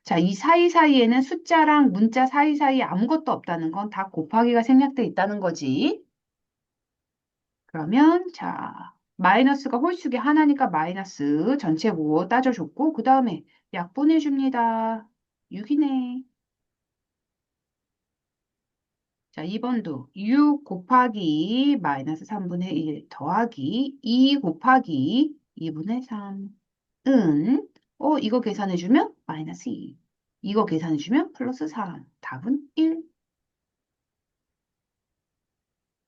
자, 이 사이사이에는 숫자랑 문자 사이사이에 아무것도 없다는 건 다 곱하기가 생략돼 있다는 거지. 그러면 자, 마이너스가 홀수기 하나니까 마이너스 전체 부호 따져줬고 그 다음에 약분해줍니다. 6이네. 자, 2번도 6 곱하기 마이너스 3분의 1 더하기 2 곱하기 2분의 3. 이거 계산해주면 마이너스 2. 이거 계산해주면 플러스 3. 답은 1.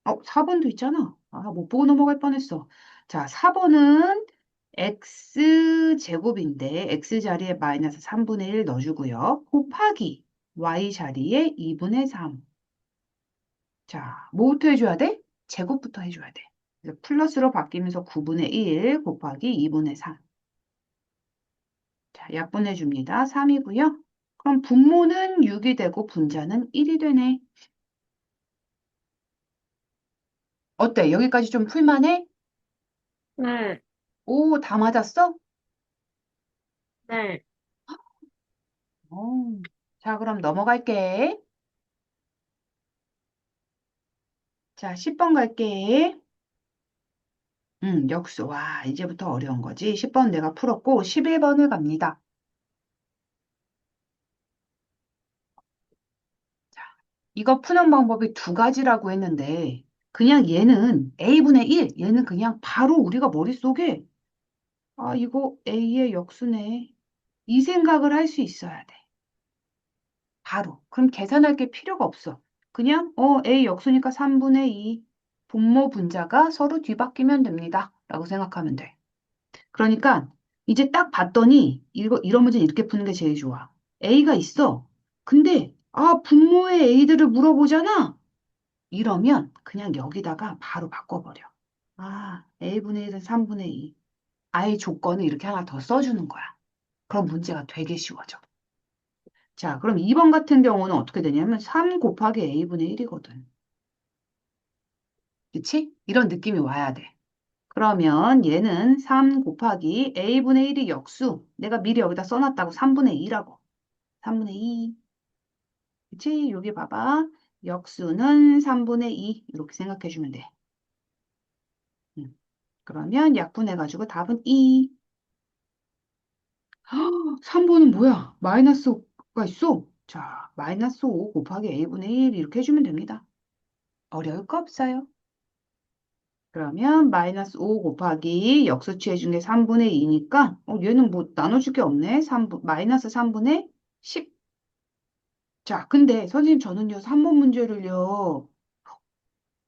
4번도 있잖아. 못 보고 넘어갈 뻔했어. 자, 4번은 x제곱인데 x 자리에 마이너스 3분의 1 넣어주고요. 곱하기 y 자리에 2분의 3. 자, 뭐부터 해줘야 돼? 제곱부터 해줘야 돼. 그래서 플러스로 바뀌면서 9분의 1 곱하기 2분의 3. 자, 약분해줍니다. 3이고요. 그럼 분모는 6이 되고 분자는 1이 되네. 어때? 여기까지 좀 풀만해? 네, 오, 다 맞았어? 네. 어. 자, 그럼 넘어갈게. 자, 10번 갈게. 역수. 와, 이제부터 어려운 거지. 10번 내가 풀었고, 11번을 갑니다. 자, 이거 푸는 방법이 두 가지라고 했는데, 그냥 얘는 A분의 1, 얘는 그냥 바로 우리가 머릿속에 아, 이거 A의 역수네. 이 생각을 할 수 있어야 돼. 바로. 그럼 계산할 게 필요가 없어. 그냥 A 역수니까 3분의 2. 분모 분자가 서로 뒤바뀌면 됩니다. 라고 생각하면 돼. 그러니까 이제 딱 봤더니 이런 문제는 이렇게 푸는 게 제일 좋아. A가 있어. 근데 분모의 A들을 물어보잖아. 이러면 그냥 여기다가 바로 바꿔버려. A분의 1은 3분의 2. 아예 조건을 이렇게 하나 더 써주는 거야. 그럼 문제가 되게 쉬워져. 자, 그럼 2번 같은 경우는 어떻게 되냐면 3 곱하기 A분의 1이거든. 그치? 이런 느낌이 와야 돼. 그러면 얘는 3 곱하기 A분의 1이 역수. 내가 미리 여기다 써놨다고 3분의 2라고. 3분의 2. 그치? 여기 봐봐. 역수는 3분의 2. 이렇게 생각해주면 돼. 그러면 약분해가지고 답은 2. 3번은 뭐야? 마이너스 5가 있어. 자, 마이너스 5 곱하기 A분의 1 이렇게 해주면 됩니다. 어려울 거 없어요. 그러면 마이너스 5 곱하기 역수 취해준 게 3분의 2니까 얘는 뭐 나눠줄 게 없네. 마이너스 3분의 10. 자, 근데 선생님 저는요 3번 문제를요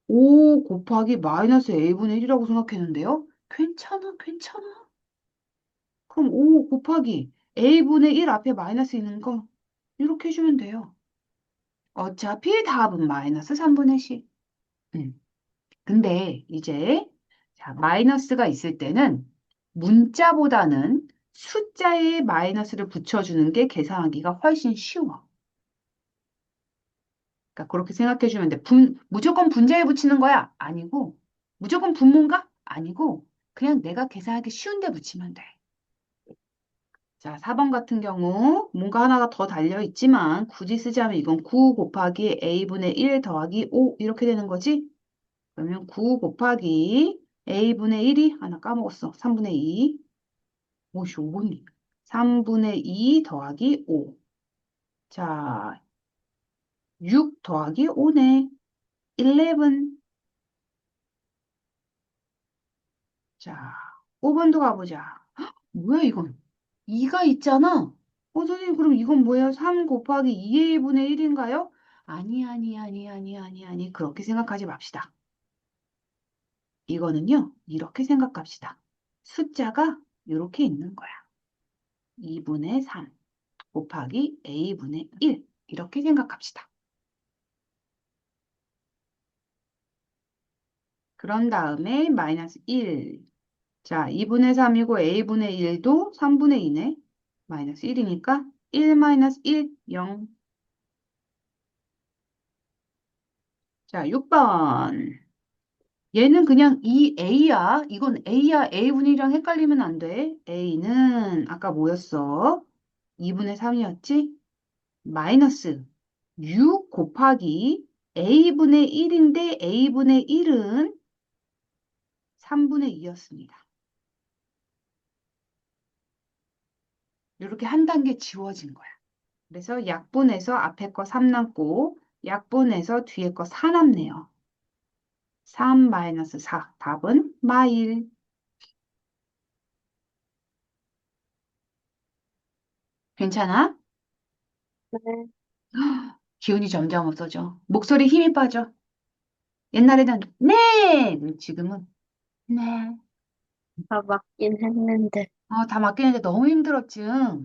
5 곱하기 마이너스 A분의 1이라고 생각했는데요. 괜찮아, 괜찮아. 그럼 5 곱하기 A분의 1 앞에 마이너스 있는 거 이렇게 해주면 돼요. 어차피 답은 마이너스 3분의 10. 음. 근데 이제 자, 마이너스가 있을 때는 문자보다는 숫자에 마이너스를 붙여주는 게 계산하기가 훨씬 쉬워. 그러니까 그렇게 생각해 주면 돼. 무조건 분자에 붙이는 거야? 아니고, 무조건 분모인가? 아니고, 그냥 내가 계산하기 쉬운데 붙이면 돼. 자, 4번 같은 경우 뭔가 하나가 더 달려 있지만 굳이 쓰자면 이건 9 곱하기 A분의 1 더하기 5 이렇게 되는 거지? 그러면 9 곱하기 A분의 1이 하나 까먹었어. 3분의 2. 오씨, 5번이. 3분의 2 더하기 5. 자, 6 더하기 5네. 11. 자, 5번도 가보자. 뭐야, 이건? 2가 있잖아. 선생님, 그럼 이건 뭐예요? 3 곱하기 2의 1분의 1인가요? 아니, 아니, 아니, 아니, 아니, 아니. 그렇게 생각하지 맙시다. 이거는요, 이렇게 생각합시다. 숫자가 이렇게 있는 거야. 2분의 3 곱하기 A분의 1. 이렇게 생각합시다. 그런 다음에 마이너스 1. 자, 2분의 3이고 A분의 1도 3분의 2네. 마이너스 1이니까 1 마이너스 1, 0. 자, 6번. 얘는 그냥 이 A야. 이건 A야. A분의 1이랑 헷갈리면 안 돼. A는 아까 뭐였어? 2분의 3이었지? 마이너스 6 곱하기 A분의 1인데 A분의 1은 3분의 2였습니다. 이렇게 한 단계 지워진 거야. 그래서 약분해서 앞에 거 3 남고 약분해서 뒤에 거 4 남네요. 3 마이너스 4. 답은 마일. 괜찮아? 네. 기운이 점점 없어져. 목소리 힘이 빠져. 옛날에는 네! 지금은 네. 다 맞긴 했는데. 다 맡기는데 너무 힘들었지. 내가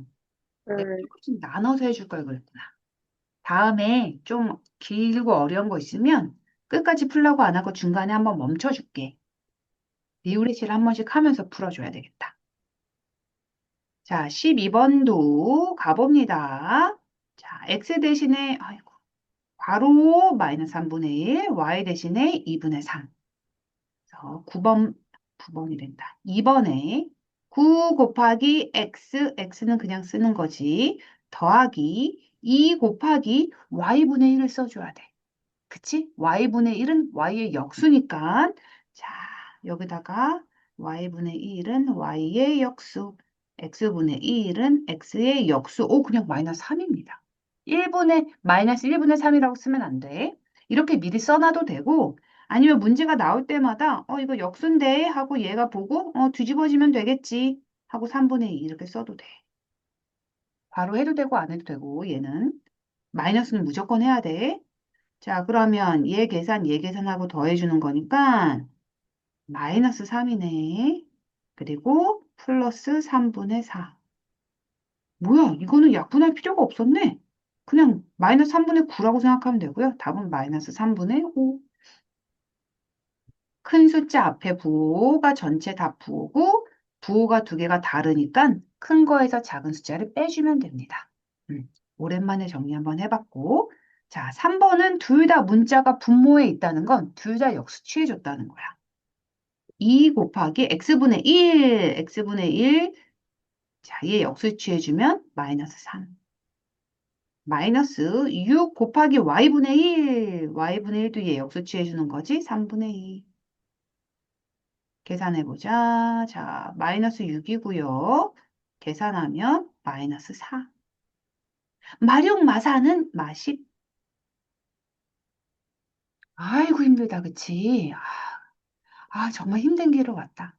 응. 조금씩 나눠서 해줄 걸 그랬구나. 다음에 좀 길고 어려운 거 있으면 끝까지 풀려고 안 하고 중간에 한번 멈춰줄게. 리우레시를 한 번씩 하면서 풀어줘야 되겠다. 자, 12번도 가봅니다. 자, x 대신에, 아이고, 괄호 마이너스 3분의 1, y 대신에 2분의 3. 그래서 9번이 된다. 2번에 9 곱하기 x, x는 그냥 쓰는 거지. 더하기 2 곱하기 y분의 1을 써줘야 돼. 그치? y분의 1은 y의 역수니까. 자, 여기다가 y분의 1은 y의 역수, x분의 1은 x의 역수. 그냥 마이너스 3입니다. 마이너스 1분의 3이라고 쓰면 안 돼. 이렇게 미리 써놔도 되고, 아니면 문제가 나올 때마다, 이거 역수인데? 하고 얘가 보고, 뒤집어지면 되겠지. 하고 3분의 2 이렇게 써도 돼. 바로 해도 되고 안 해도 되고 얘는 마이너스는 무조건 해야 돼. 자, 그러면 얘 계산하고 더해주는 거니까 마이너스 3이네. 그리고 플러스 3분의 4. 뭐야, 이거는 약분할 필요가 없었네. 그냥 마이너스 3분의 9라고 생각하면 되고요. 답은 마이너스 3분의 5. 큰 숫자 앞에 부호가 전체 다 부호고 부호가 두 개가 다르니까 큰 거에서 작은 숫자를 빼주면 됩니다. 오랜만에 정리 한번 해봤고 자, 3번은 둘 다 문자가 분모에 있다는 건 둘 다 역수 취해줬다는 거야. 2 곱하기 x분의 1, x분의 1. 자, 얘 역수 취해주면 마이너스 3. 마이너스 6 곱하기 y분의 1, y분의 1도 얘 역수 취해주는 거지. 3분의 2. 계산해보자. 자, 마이너스 6이고요. 계산하면 마이너스 4. 마룡마사는 마십. 아이고 힘들다 그치? 정말 힘든 길로 왔다.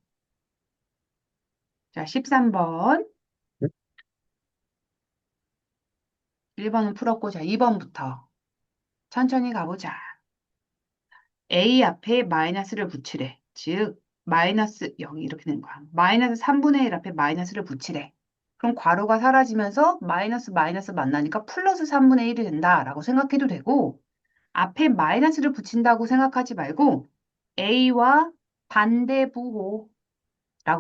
자, 13번. 1번은 풀었고 자, 2번부터 천천히 가보자. A 앞에 마이너스를 붙이래. 즉 마이너스 여기 이렇게 된 거야. 마이너스 3분의 1 앞에 마이너스를 붙이래. 그럼 괄호가 사라지면서 마이너스 마이너스 만나니까 플러스 3분의 1이 된다라고 생각해도 되고 앞에 마이너스를 붙인다고 생각하지 말고 A와 반대부호라고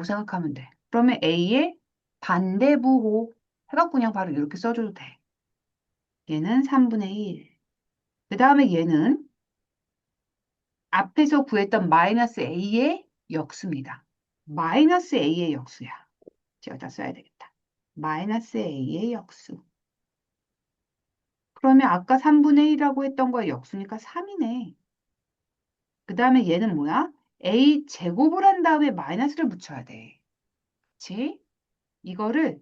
생각하면 돼. 그러면 A의 반대부호 해갖고 그냥 바로 이렇게 써줘도 돼. 얘는 3분의 1. 그 다음에 얘는 앞에서 구했던 마이너스 A의 역수입니다. 마이너스 A의 역수야. 여기다 써야 되겠다. 마이너스 A의 역수. 그러면 아까 3분의 1이라고 했던 거의 역수니까 3이네. 그 다음에 얘는 뭐야? A 제곱을 한 다음에 마이너스를 붙여야 돼. 그치? 이거를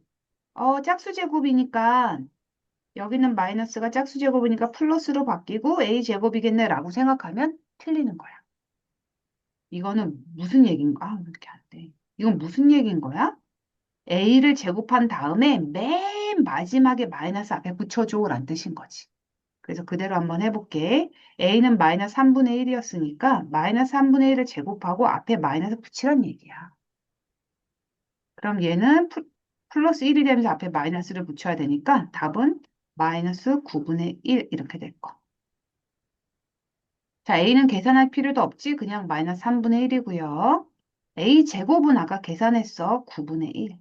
짝수 제곱이니까 여기는 마이너스가 짝수 제곱이니까 플러스로 바뀌고 A 제곱이겠네 라고 생각하면 틀리는 거야. 이거는 무슨 얘기인가? 이렇게 안 돼. 이건 무슨 얘기인 거야? A를 제곱한 다음에 맨 마지막에 마이너스 앞에 붙여줘 라는 뜻인 거지. 그래서 그대로 한번 해볼게. A는 마이너스 3분의 1이었으니까 마이너스 3분의 1을 제곱하고 앞에 마이너스 붙이란 얘기야. 그럼 얘는 플러스 1이 되면서 앞에 마이너스를 붙여야 되니까 답은 마이너스 9분의 1 이렇게 될 거. 자, A는 계산할 필요도 없지. 그냥 마이너스 3분의 1이고요. A 제곱은 아까 계산했어. 9분의 1.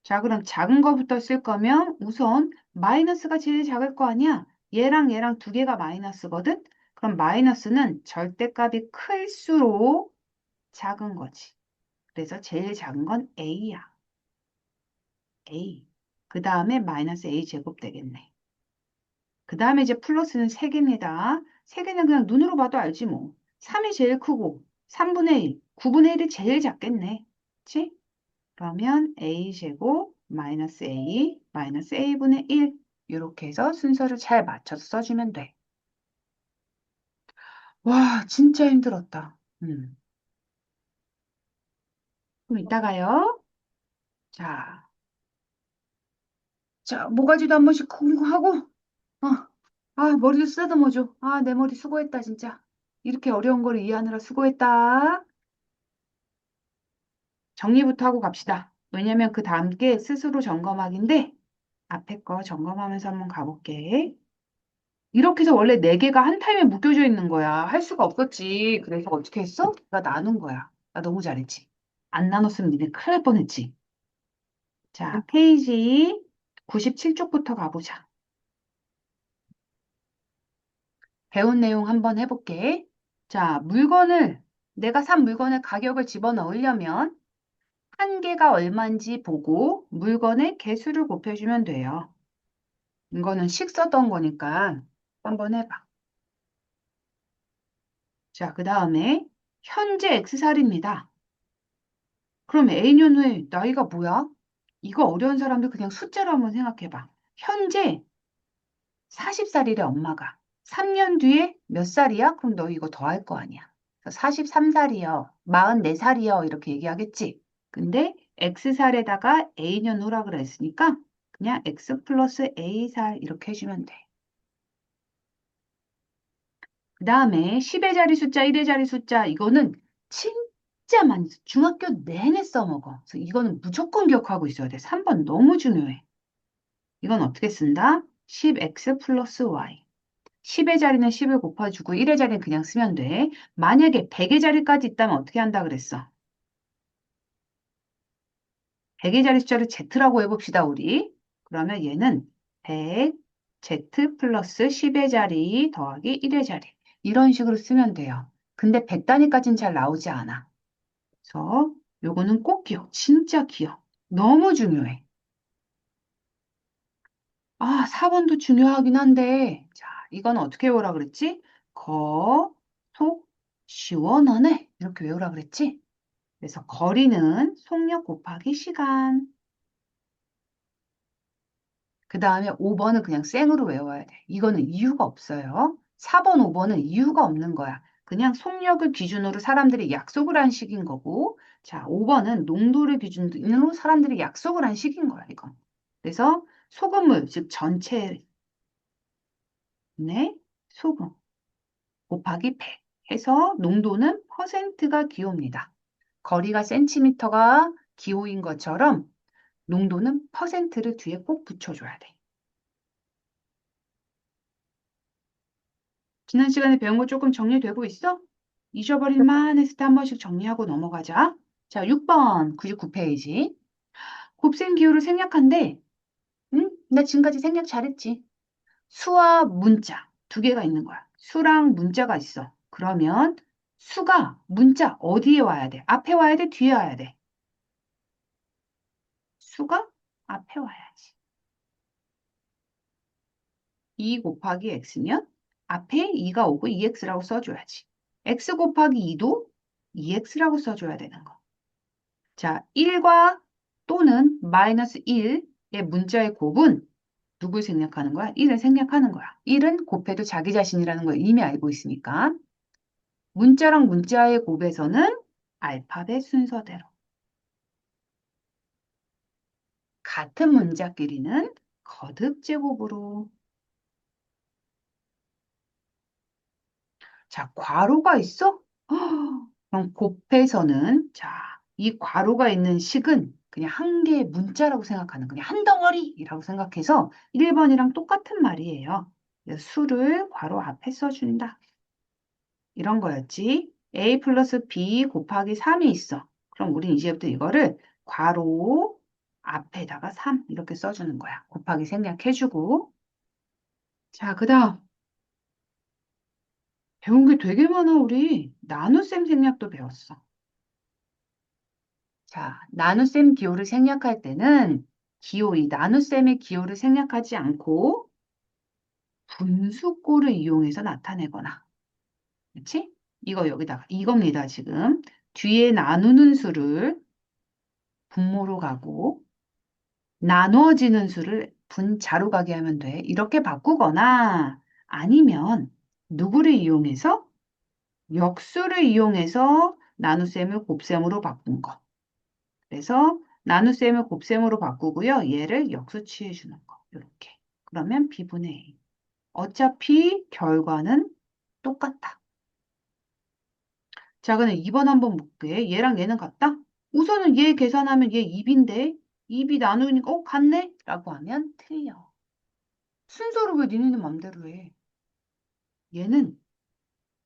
자, 그럼 작은 거부터 쓸 거면 우선 마이너스가 제일 작을 거 아니야? 얘랑 얘랑 두 개가 마이너스거든? 그럼 마이너스는 절대값이 클수록 작은 거지. 그래서 제일 작은 건 A야. A. 그 다음에 마이너스 A 제곱 되겠네. 그 다음에 이제 플러스는 3개입니다. 3개는 그냥 눈으로 봐도 알지 뭐. 3이 제일 크고 3분의 1, 9분의 1이 제일 작겠네. 그치? 그러면 A 제곱 마이너스 A 마이너스 A분의 1 이렇게 해서 순서를 잘 맞춰서 써주면 돼. 와, 진짜 힘들었다. 그럼 이따가요. 자, 모가지도 한 번씩 쿵쿵 하고, 머리도 쓰다듬어줘. 내 머리 수고했다, 진짜. 이렇게 어려운 걸 이해하느라 수고했다. 정리부터 하고 갑시다. 왜냐면 그 다음 게 스스로 점검하기인데, 앞에 거 점검하면서 한번 가볼게. 이렇게 해서 원래 네 개가 한 타임에 묶여져 있는 거야. 할 수가 없었지. 그래서 어떻게 했어? 내가 나눈 거야. 나 너무 잘했지. 안 나눴으면 니네 큰일 날 뻔했지. 자, 페이지 97쪽부터 가보자. 배운 내용 한번 해볼게. 자, 내가 산 물건을 가격을 집어넣으려면 한 개가 얼마인지 보고 물건의 개수를 곱해주면 돼요. 이거는 식 썼던 거니까 한번 해봐. 자, 그 다음에 현재 X살입니다. 그럼 A년 후에 나이가 뭐야? 이거 어려운 사람들 그냥 숫자로 한번 생각해봐. 현재 40살이래, 엄마가. 3년 뒤에 몇 살이야? 그럼 너 이거 더 할 거 아니야. 43살이요. 44살이요. 이렇게 얘기하겠지. 근데 x살에다가 a년 후라 그랬으니까 그냥 x 플러스 a살 이렇게 해주면 돼. 그 다음에 10의 자리 숫자, 1의 자리 숫자 이거는 진짜 많이 중학교 내내 써먹어. 그래서 이거는 무조건 기억하고 있어야 돼. 3번 너무 중요해. 이건 어떻게 쓴다? 10x 플러스 y. 10의 자리는 10을 곱해주고 1의 자리는 그냥 쓰면 돼. 만약에 100의 자리까지 있다면 어떻게 한다 그랬어? 100의 자리 숫자를 z라고 해봅시다, 우리. 그러면 얘는 100, z 플러스 10의 자리 더하기 1의 자리. 이런 식으로 쓰면 돼요. 근데 100단위까지는 잘 나오지 않아. 그래서 요거는 꼭 기억, 진짜 기억. 너무 중요해. 아, 4번도 중요하긴 한데, 자, 이건 어떻게 외우라 그랬지? 거, 속, 시원하네. 이렇게 외우라 그랬지? 그래서 거리는 속력 곱하기 시간. 그 다음에 5번은 그냥 생으로 외워야 돼. 이거는 이유가 없어요. 4번, 5번은 이유가 없는 거야. 그냥 속력을 기준으로 사람들이 약속을 한 식인 거고, 자, 5번은 농도를 기준으로 사람들이 약속을 한 식인 거야, 이건. 그래서 소금물, 즉 전체 네, 소금 곱하기 100 해서 농도는 퍼센트가 기호입니다. 거리가 센티미터가 기호인 것처럼 농도는 퍼센트를 뒤에 꼭 붙여줘야 돼. 지난 시간에 배운 거 조금 정리되고 있어? 잊어버릴 만했을 때 한 번씩 정리하고 넘어가자. 자, 6번 99페이지. 곱셈 기호를 생략한데, 응? 나 지금까지 생략 잘했지. 수와 문자 두 개가 있는 거야. 수랑 문자가 있어. 그러면 수가 문자 어디에 와야 돼? 앞에 와야 돼? 뒤에 와야 돼? 수가 앞에 와야지. 2 곱하기 x면 앞에 2가 오고 2x라고 써줘야지. x 곱하기 2도 2x라고 써줘야 되는 거. 자, 1과 또는 마이너스 1의 문자의 곱은 누굴 생략하는 거야? 1을 생략하는 거야. 1은 곱해도 자기 자신이라는 걸 이미 알고 있으니까. 문자랑 문자의 곱에서는 알파벳 순서대로. 같은 문자끼리는 거듭 제곱으로. 자, 괄호가 있어? 그럼 곱해서는 자, 이 괄호가 있는 식은 그냥 한 개의 문자라고 생각하는 그냥 한 덩어리라고 생각해서 1번이랑 똑같은 말이에요. 그래서 수를 괄호 앞에 써준다. 이런 거였지. a 플러스 b 곱하기 3이 있어. 그럼 우린 이제부터 이거를 괄호 앞에다가 3 이렇게 써주는 거야. 곱하기 생략해주고. 자, 그 다음 배운 게 되게 많아, 우리. 나눗셈 생략도 배웠어. 자, 나눗셈 기호를 생략할 때는 기호, 이 나눗셈의 기호를 생략하지 않고 분수꼴을 이용해서 나타내거나. 그렇지? 이거 여기다가 이겁니다, 지금. 뒤에 나누는 수를 분모로 가고 나누어지는 수를 분자로 가게 하면 돼. 이렇게 바꾸거나 아니면 누구를 이용해서? 역수를 이용해서 나눗셈을 곱셈으로 바꾼 거. 그래서 나눗셈을 곱셈으로 바꾸고요. 얘를 역수 취해 주는 거. 이렇게. 그러면 b분의 a. 어차피 결과는 똑같다. 자, 그럼 2번 한번 볼게. 얘랑 얘는 같다? 우선은 얘 계산하면 얘 2b인데 2b 나누니까 같네? 라고 하면 틀려. 순서를 왜 니네는 맘대로 해? 얘는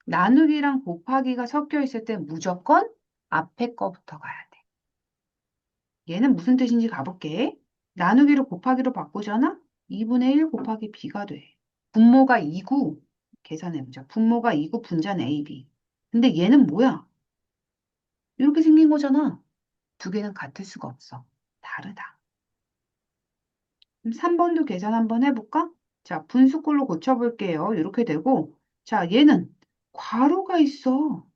나누기랑 곱하기가 섞여 있을 때 무조건 앞에 거부터 가야 돼. 얘는 무슨 뜻인지 가볼게. 나누기를 곱하기로 바꾸잖아? 2분의 1 곱하기 b가 돼. 분모가 2구. 계산해보자. 분모가 2구 분자는 ab. 근데 얘는 뭐야? 이렇게 생긴 거잖아. 두 개는 같을 수가 없어. 다르다. 그럼 3번도 계산 한번 해볼까? 자, 분수꼴로 고쳐볼게요. 이렇게 되고, 자, 얘는 괄호가 있어.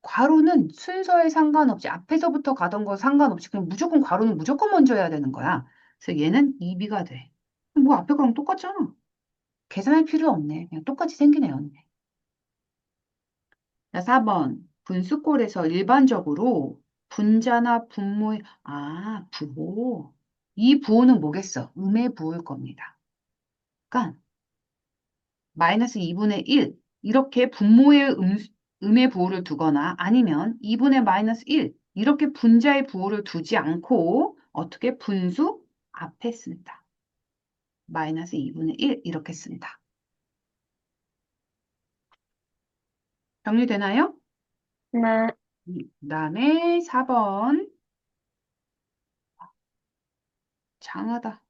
괄호는 순서에 상관없이, 앞에서부터 가던 거 상관없이, 그냥 무조건 괄호는 무조건 먼저 해야 되는 거야. 그래서 얘는 2b가 돼. 뭐 앞에 거랑 똑같잖아. 계산할 필요 없네. 그냥 똑같이 생긴 애였네. 자, 4번. 분수꼴에서 일반적으로 분자나 분모의, 부호. 이 부호는 뭐겠어? 음의 부호일 겁니다. 그러니까 마이너스 2분의 1 이렇게 분모의 음의 부호를 두거나 아니면 2분의 마이너스 1 이렇게 분자의 부호를 두지 않고 어떻게 분수 앞에 씁니다. 마이너스 2분의 1 이렇게 씁니다. 정리되나요? 네. 그다음에 4번 장하다.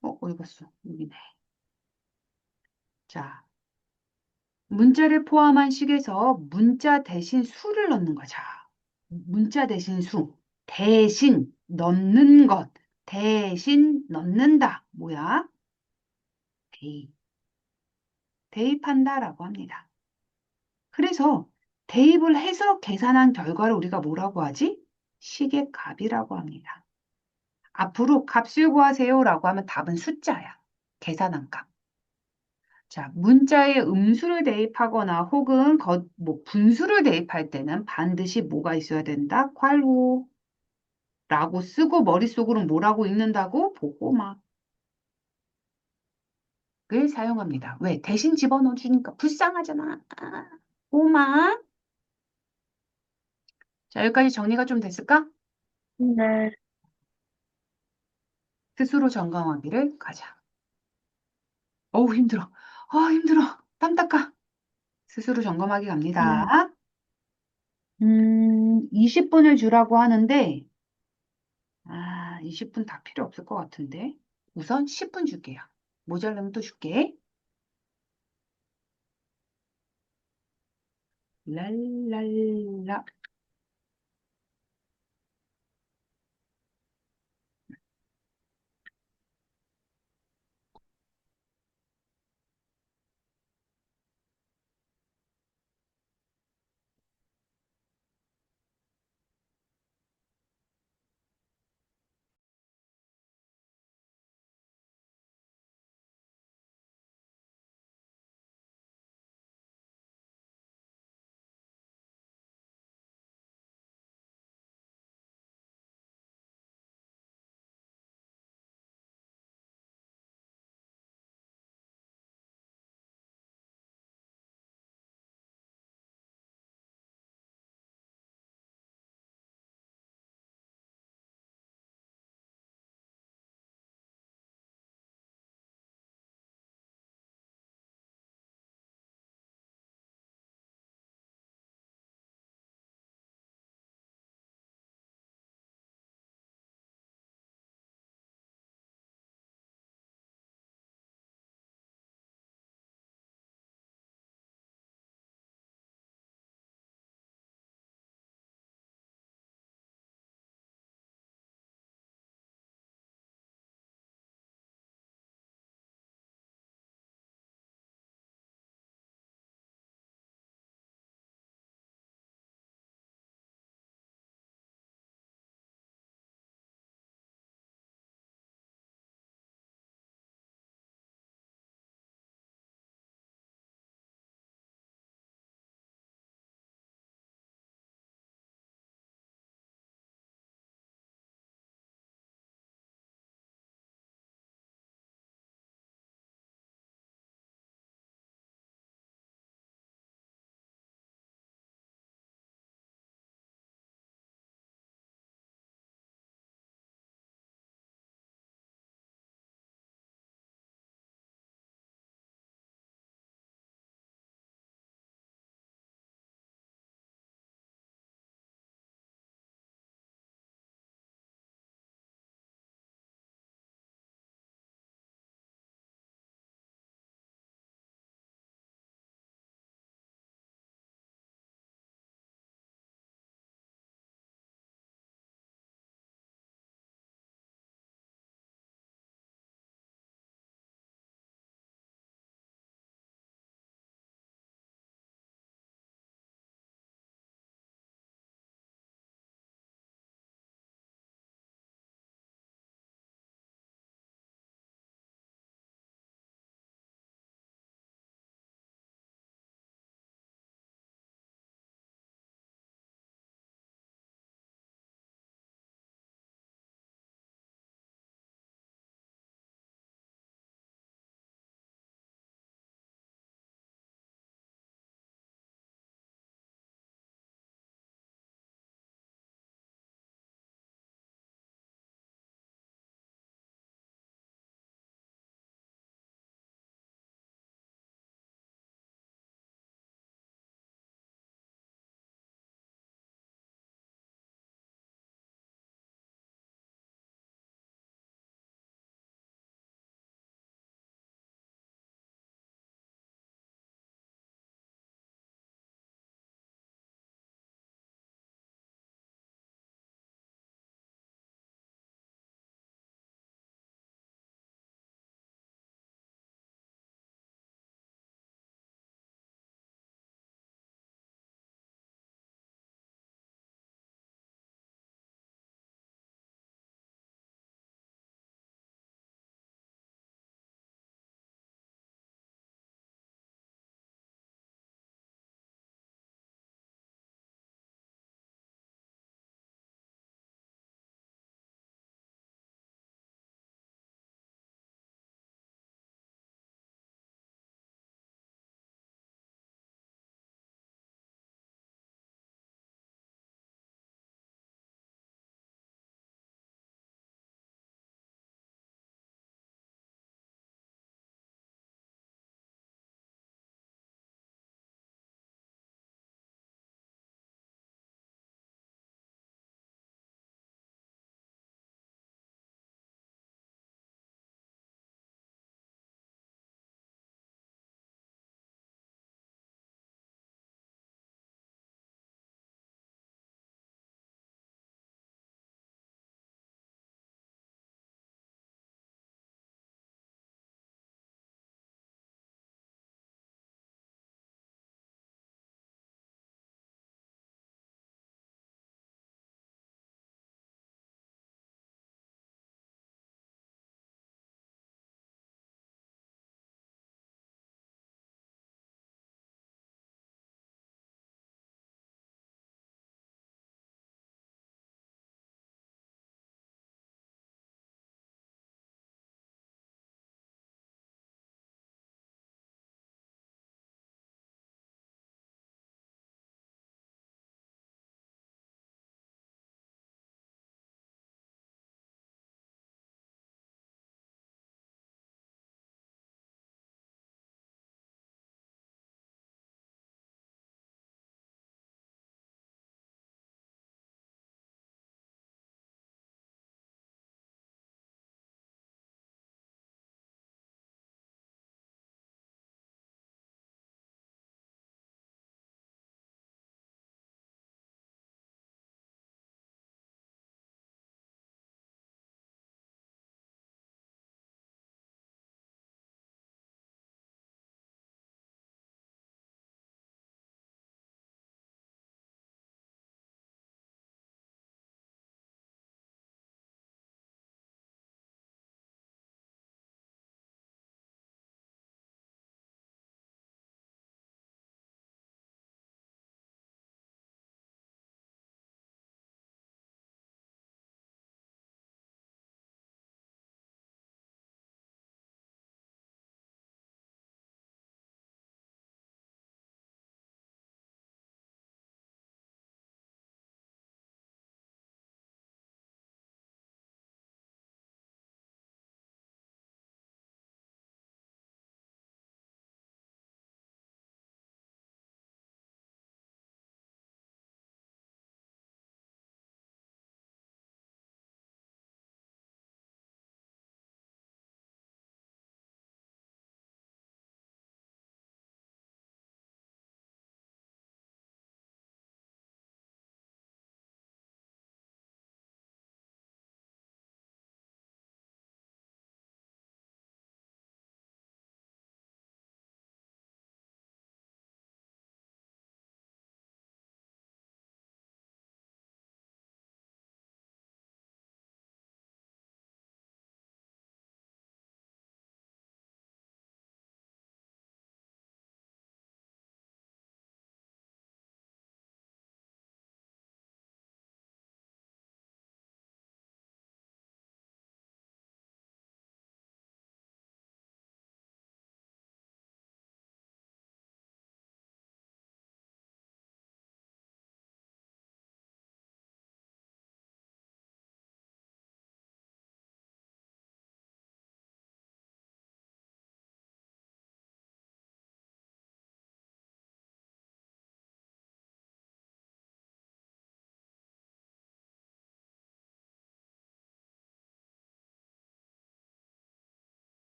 어디 갔어? 여기네. 자, 문자를 포함한 식에서 문자 대신 수를 넣는 거죠. 문자 대신 수. 대신 넣는 것. 대신 넣는다. 뭐야? 대입. 대입한다라고 합니다. 그래서 대입을 해서 계산한 결과를 우리가 뭐라고 하지? 식의 값이라고 합니다. 앞으로 값을 구하세요라고 하면 답은 숫자야. 계산한 값. 자, 문자에 음수를 대입하거나 혹은 분수를 대입할 때는 반드시 뭐가 있어야 된다? 괄호라고 쓰고 머릿속으로 뭐라고 읽는다고? 보호막을 사용합니다. 왜? 대신 집어넣어 주니까 불쌍하잖아. 보호막. 자, 여기까지 정리가 좀 됐을까? 네. 스스로 점검하기를 가자. 어우, 힘들어. 힘들어. 땀 닦아. 스스로 점검하기 갑니다. 네. 20분을 주라고 하는데, 20분 다 필요 없을 것 같은데. 우선 10분 줄게요. 모자라면 또 줄게. 랄랄라.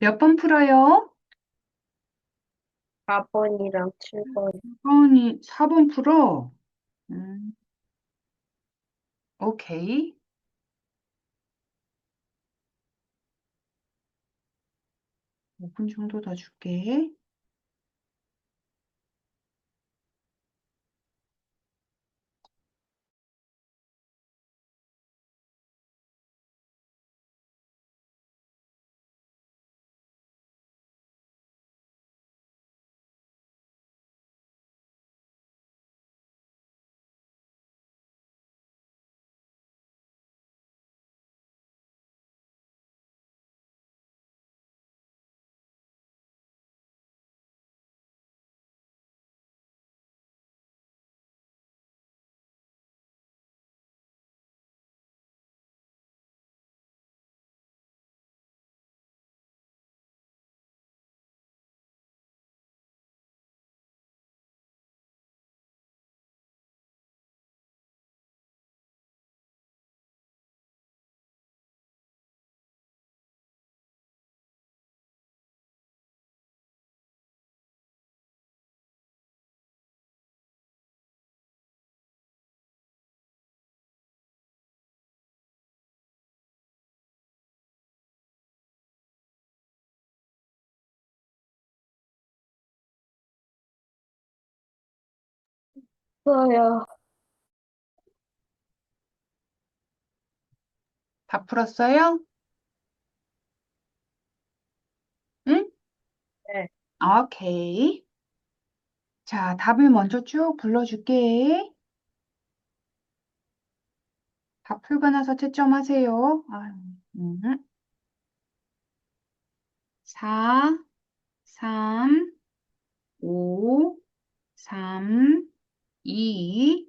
몇 번 풀어요? 4번이랑 7번. 4번 풀어. 음, 오케이. 5분 정도 더 줄게. 써요. 다 풀었어요? 응? 네. 오케이. 자, 답을 먼저 쭉 불러줄게. 다 풀고 나서 채점하세요. 아유, 4, 3, 5, 3, 2,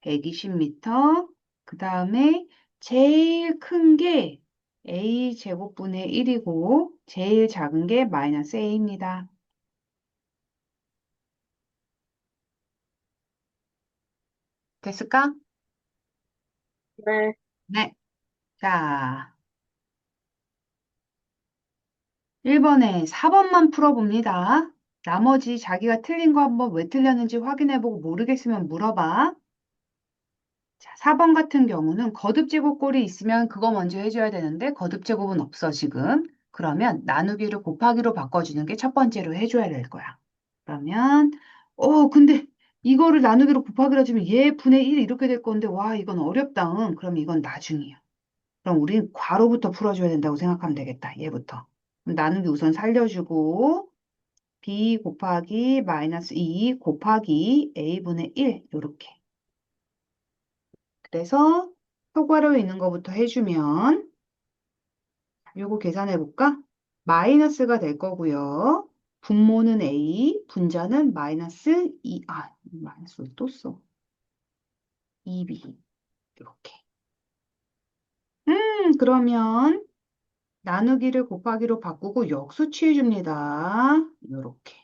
120m. 그 다음에 제일 큰 게 a 제곱분의 1이고 제일 작은 게 마이너스 a입니다. 됐을까? 네. 네. 자, 1번에 4번만 풀어봅니다. 나머지 자기가 틀린 거 한번 왜 틀렸는지 확인해보고 모르겠으면 물어봐. 자, 4번 같은 경우는 거듭제곱꼴이 있으면 그거 먼저 해줘야 되는데 거듭제곱은 없어 지금. 그러면 나누기를 곱하기로 바꿔주는 게 첫 번째로 해줘야 될 거야. 그러면 근데 이거를 나누기로 곱하기로 해주면 얘 분의 1 이렇게 될 건데 와 이건 어렵다. 응. 그럼 이건 나중이야. 그럼 우린 괄호부터 풀어줘야 된다고 생각하면 되겠다. 얘부터. 그럼 나누기 우선 살려주고 b 곱하기 마이너스 2 곱하기 a분의 1 요렇게. 그래서 표괄호에 있는 것부터 해주면 요거 계산해 볼까? 마이너스가 될 거고요. 분모는 a, 분자는 마이너스 2, 마이너스 또 써. 2b 이렇게. 그러면 나누기를 곱하기로 바꾸고 역수 취해줍니다. 이렇게.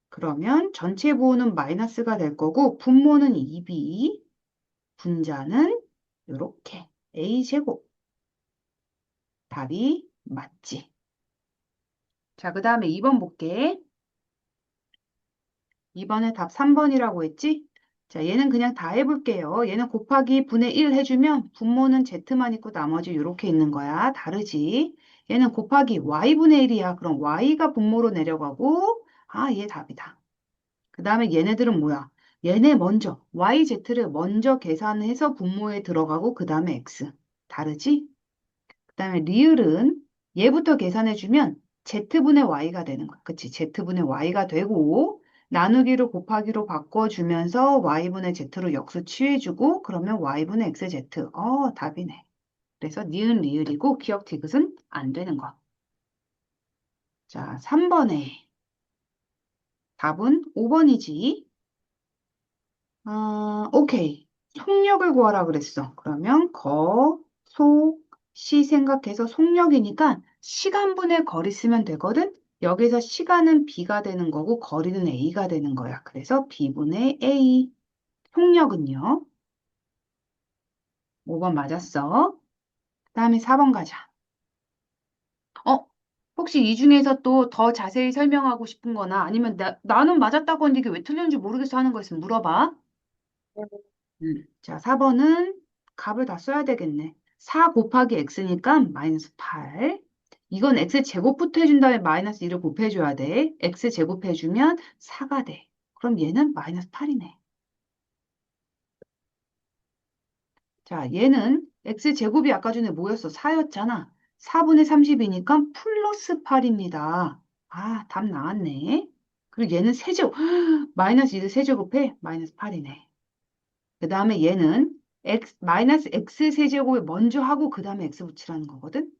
그러면 전체 부호는 마이너스가 될 거고 분모는 2b, 분자는 이렇게 a제곱. 답이 맞지? 자, 그 다음에 2번 볼게. 2번에 답 3번이라고 했지? 자, 얘는 그냥 다 해볼게요. 얘는 곱하기 분의 1 해주면 분모는 z만 있고 나머지 이렇게 있는 거야. 다르지? 얘는 곱하기 y분의 1이야. 그럼 y가 분모로 내려가고 얘 답이다. 그 다음에 얘네들은 뭐야? 얘네 먼저 yz를 먼저 계산해서 분모에 들어가고 그 다음에 x. 다르지? 그다음에 리을은 얘부터 계산해주면 z분의 y가 되는 거야. 그치? z분의 y가 되고 나누기로 곱하기로 바꿔주면서 y분의 z로 역수 취해주고 그러면 y분의 xz. 답이네. 그래서 니은 리을이고 기억 디귿은 안 되는 거. 자, 3번에 답은 5번이지. 오케이. 속력을 구하라 그랬어. 그러면 시 생각해서 속력이니까 시간분의 거리 쓰면 되거든? 여기서 시간은 b가 되는 거고 거리는 a가 되는 거야. 그래서 b분의 a. 속력은요? 5번 맞았어. 그 다음에 4번 가자. 어? 혹시 이 중에서 또 더 자세히 설명하고 싶은 거나 아니면 나는 맞았다고 하는데 이게 왜 틀렸는지 모르겠어 하는 거 있으면 물어봐. 네, 자, 4번은 값을 다 써야 되겠네. 4 곱하기 x니까 마이너스 8. 이건 x 제곱부터 해준 다음에 마이너스 1을 곱해줘야 돼. x 제곱해주면 4가 돼. 그럼 얘는 마이너스 8이네. 자, 얘는 x 제곱이 아까 전에 뭐였어? 4였잖아. 4분의 30이니까 플러스 8입니다. 아, 답 나왔네. 그리고 얘는 세제곱, 마이너스 1을 세제곱해? 마이너스 8이네. 그 다음에 얘는 마이너스 x 세제곱을 먼저 하고 그 다음에 x 붙이라는 거거든.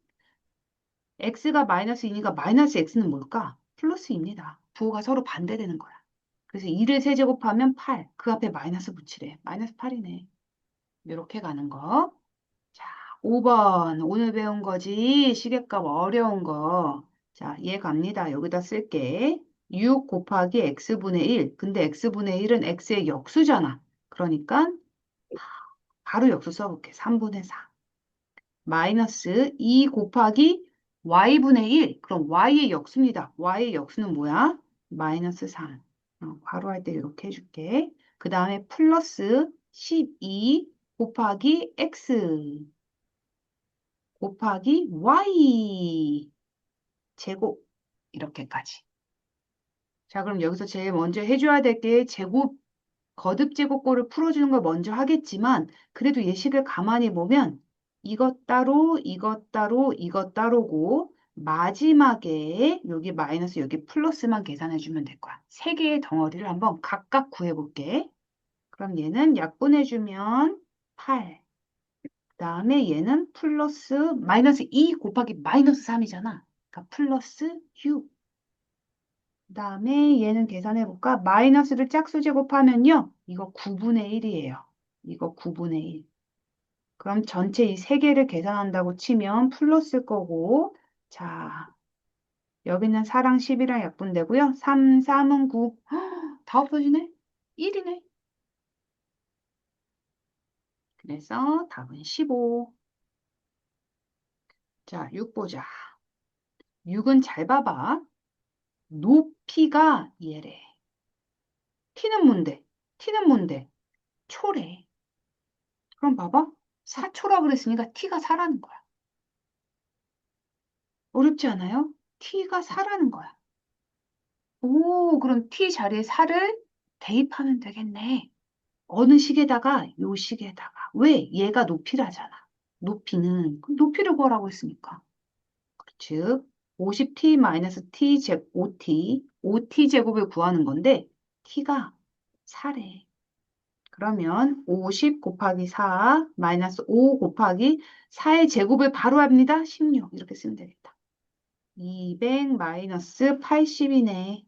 x가 마이너스 2니까 마이너스 x는 뭘까? 플러스입니다. 부호가 서로 반대되는 거야. 그래서 2를 세제곱하면 8. 그 앞에 마이너스 붙이래. 마이너스 8이네. 이렇게 가는 거. 자, 5번. 오늘 배운 거지. 시계값 어려운 거. 자, 얘 갑니다. 여기다 쓸게. 6 곱하기 x분의 1. 근데 x분의 1은 x의 역수잖아. 그러니까 바로 역수 써볼게. 3분의 4. 마이너스 2 곱하기 y분의 1. 그럼 y의 역수입니다. y의 역수는 뭐야? 마이너스 3. 바로 할 때 이렇게 해줄게. 그 다음에 플러스 12 곱하기 x 곱하기 y 제곱. 이렇게까지. 자, 그럼 여기서 제일 먼저 해줘야 될 게 제곱 거듭 제곱꼴을 풀어주는 걸 먼저 하겠지만 그래도 예식을 가만히 보면 이것 따로 이것 따로 이것 따로고 마지막에 여기 마이너스 여기 플러스만 계산해 주면 될 거야. 세 개의 덩어리를 한번 각각 구해 볼게. 그럼 얘는 약분해 주면 8. 그다음에 얘는 플러스 마이너스 2 곱하기 마이너스 3이잖아. 그러니까 플러스 6. 그다음에 얘는 계산해 볼까? 마이너스를 짝수 제곱하면요. 이거 9분의 1이에요. 이거 9분의 1. 그럼 전체 이 세 개를 계산한다고 치면 플러스일 거고. 자, 여기는 4랑 10이랑 약분되고요. 3, 3은 9. 다 없어지네? 1이네. 그래서 답은 15. 자, 6 보자. 6은 잘 봐봐. 높이가 얘래. t는 뭔데? t는 뭔데? 초래. 그럼 봐봐. 4초라 그랬으니까 t가 4라는 거야. 어렵지 않아요? t가 4라는 거야. 오, 그럼 t 자리에 4를 대입하면 되겠네. 어느 식에다가? 요 식에다가. 왜? 얘가 높이라잖아. 높이는 그럼 높이를 구하라고 했으니까. 즉 50t-t 제 5t, 5t 제곱을 구하는 건데 t가 4래. 그러면 50 곱하기 4 마이너스 5 곱하기 4의 제곱을 바로 합니다. 16 이렇게 쓰면 되겠다. 200 마이너스 80이네.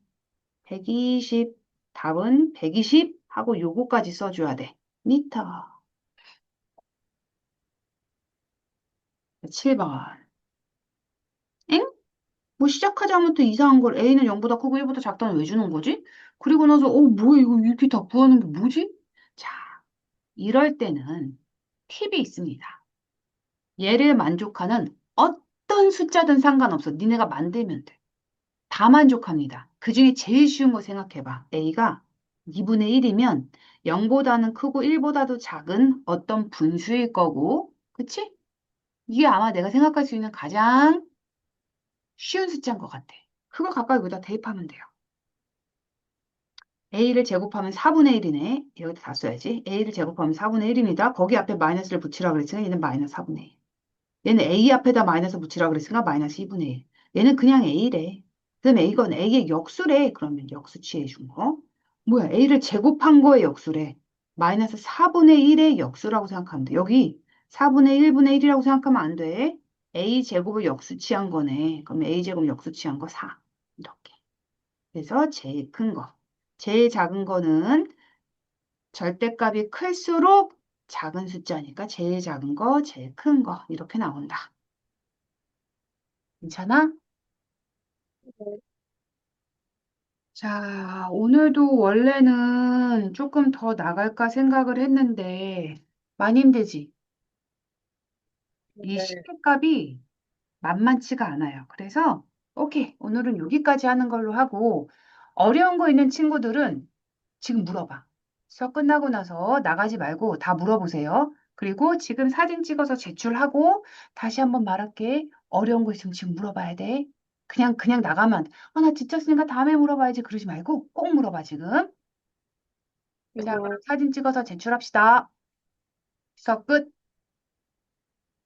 120. 답은 120 하고 요거까지 써줘야 돼. 미터. 7번. 엥? 뭐 시작하자마자 이상한 걸 A는 0보다 크고 1보다 작다는 왜 주는 거지? 그리고 나서 뭐야 이거 이렇게 다 구하는 게 뭐지? 자, 이럴 때는 팁이 있습니다. 얘를 만족하는 어떤 숫자든 상관없어. 니네가 만들면 돼. 다 만족합니다. 그중에 제일 쉬운 거 생각해봐. A가 2분의 1이면 0보다는 크고 1보다도 작은 어떤 분수일 거고, 그치? 이게 아마 내가 생각할 수 있는 가장 쉬운 숫자인 것 같아. 그걸 가까이 여기다 대입하면 돼요. A를 제곱하면 4분의 1이네. 여기다 다 써야지. A를 제곱하면 4분의 1입니다. 거기 앞에 마이너스를 붙이라고 그랬으니까 얘는 마이너스 4분의 1. 얘는 A 앞에다 마이너스 붙이라고 그랬으니까 마이너스 2분의 1. 얘는 그냥 A래. 그럼 A건 A의 역수래. 그러면 역수 취해준 거. 뭐야, A를 제곱한 거의 역수래. 마이너스 4분의 1의 역수라고 생각하면 돼. 여기 4분의 1분의 1이라고 생각하면 안 돼. A 제곱을 역수 취한 거네. 그럼 A 제곱 역수 취한 거 4. 이렇게. 그래서 제일 큰 거. 제일 작은 거는 절대값이 클수록 작은 숫자니까 제일 작은 거, 제일 큰 거. 이렇게 나온다. 괜찮아? 네, 자, 오늘도 원래는 조금 더 나갈까 생각을 했는데 많이 힘들지? 이 네, 시계값이 만만치가 않아요. 그래서 오케이. 오늘은 여기까지 하는 걸로 하고, 어려운 거 있는 친구들은 지금 물어봐. 수업 끝나고 나서 나가지 말고 다 물어보세요. 그리고 지금 사진 찍어서 제출하고, 다시 한번 말할게. 어려운 거 있으면 지금 물어봐야 돼. 그냥 나가면 안 돼. 나 지쳤으니까 다음에 물어봐야지. 그러지 말고 꼭 물어봐, 지금. 자, 그럼 네. 사진 찍어서 제출합시다. 수업 끝.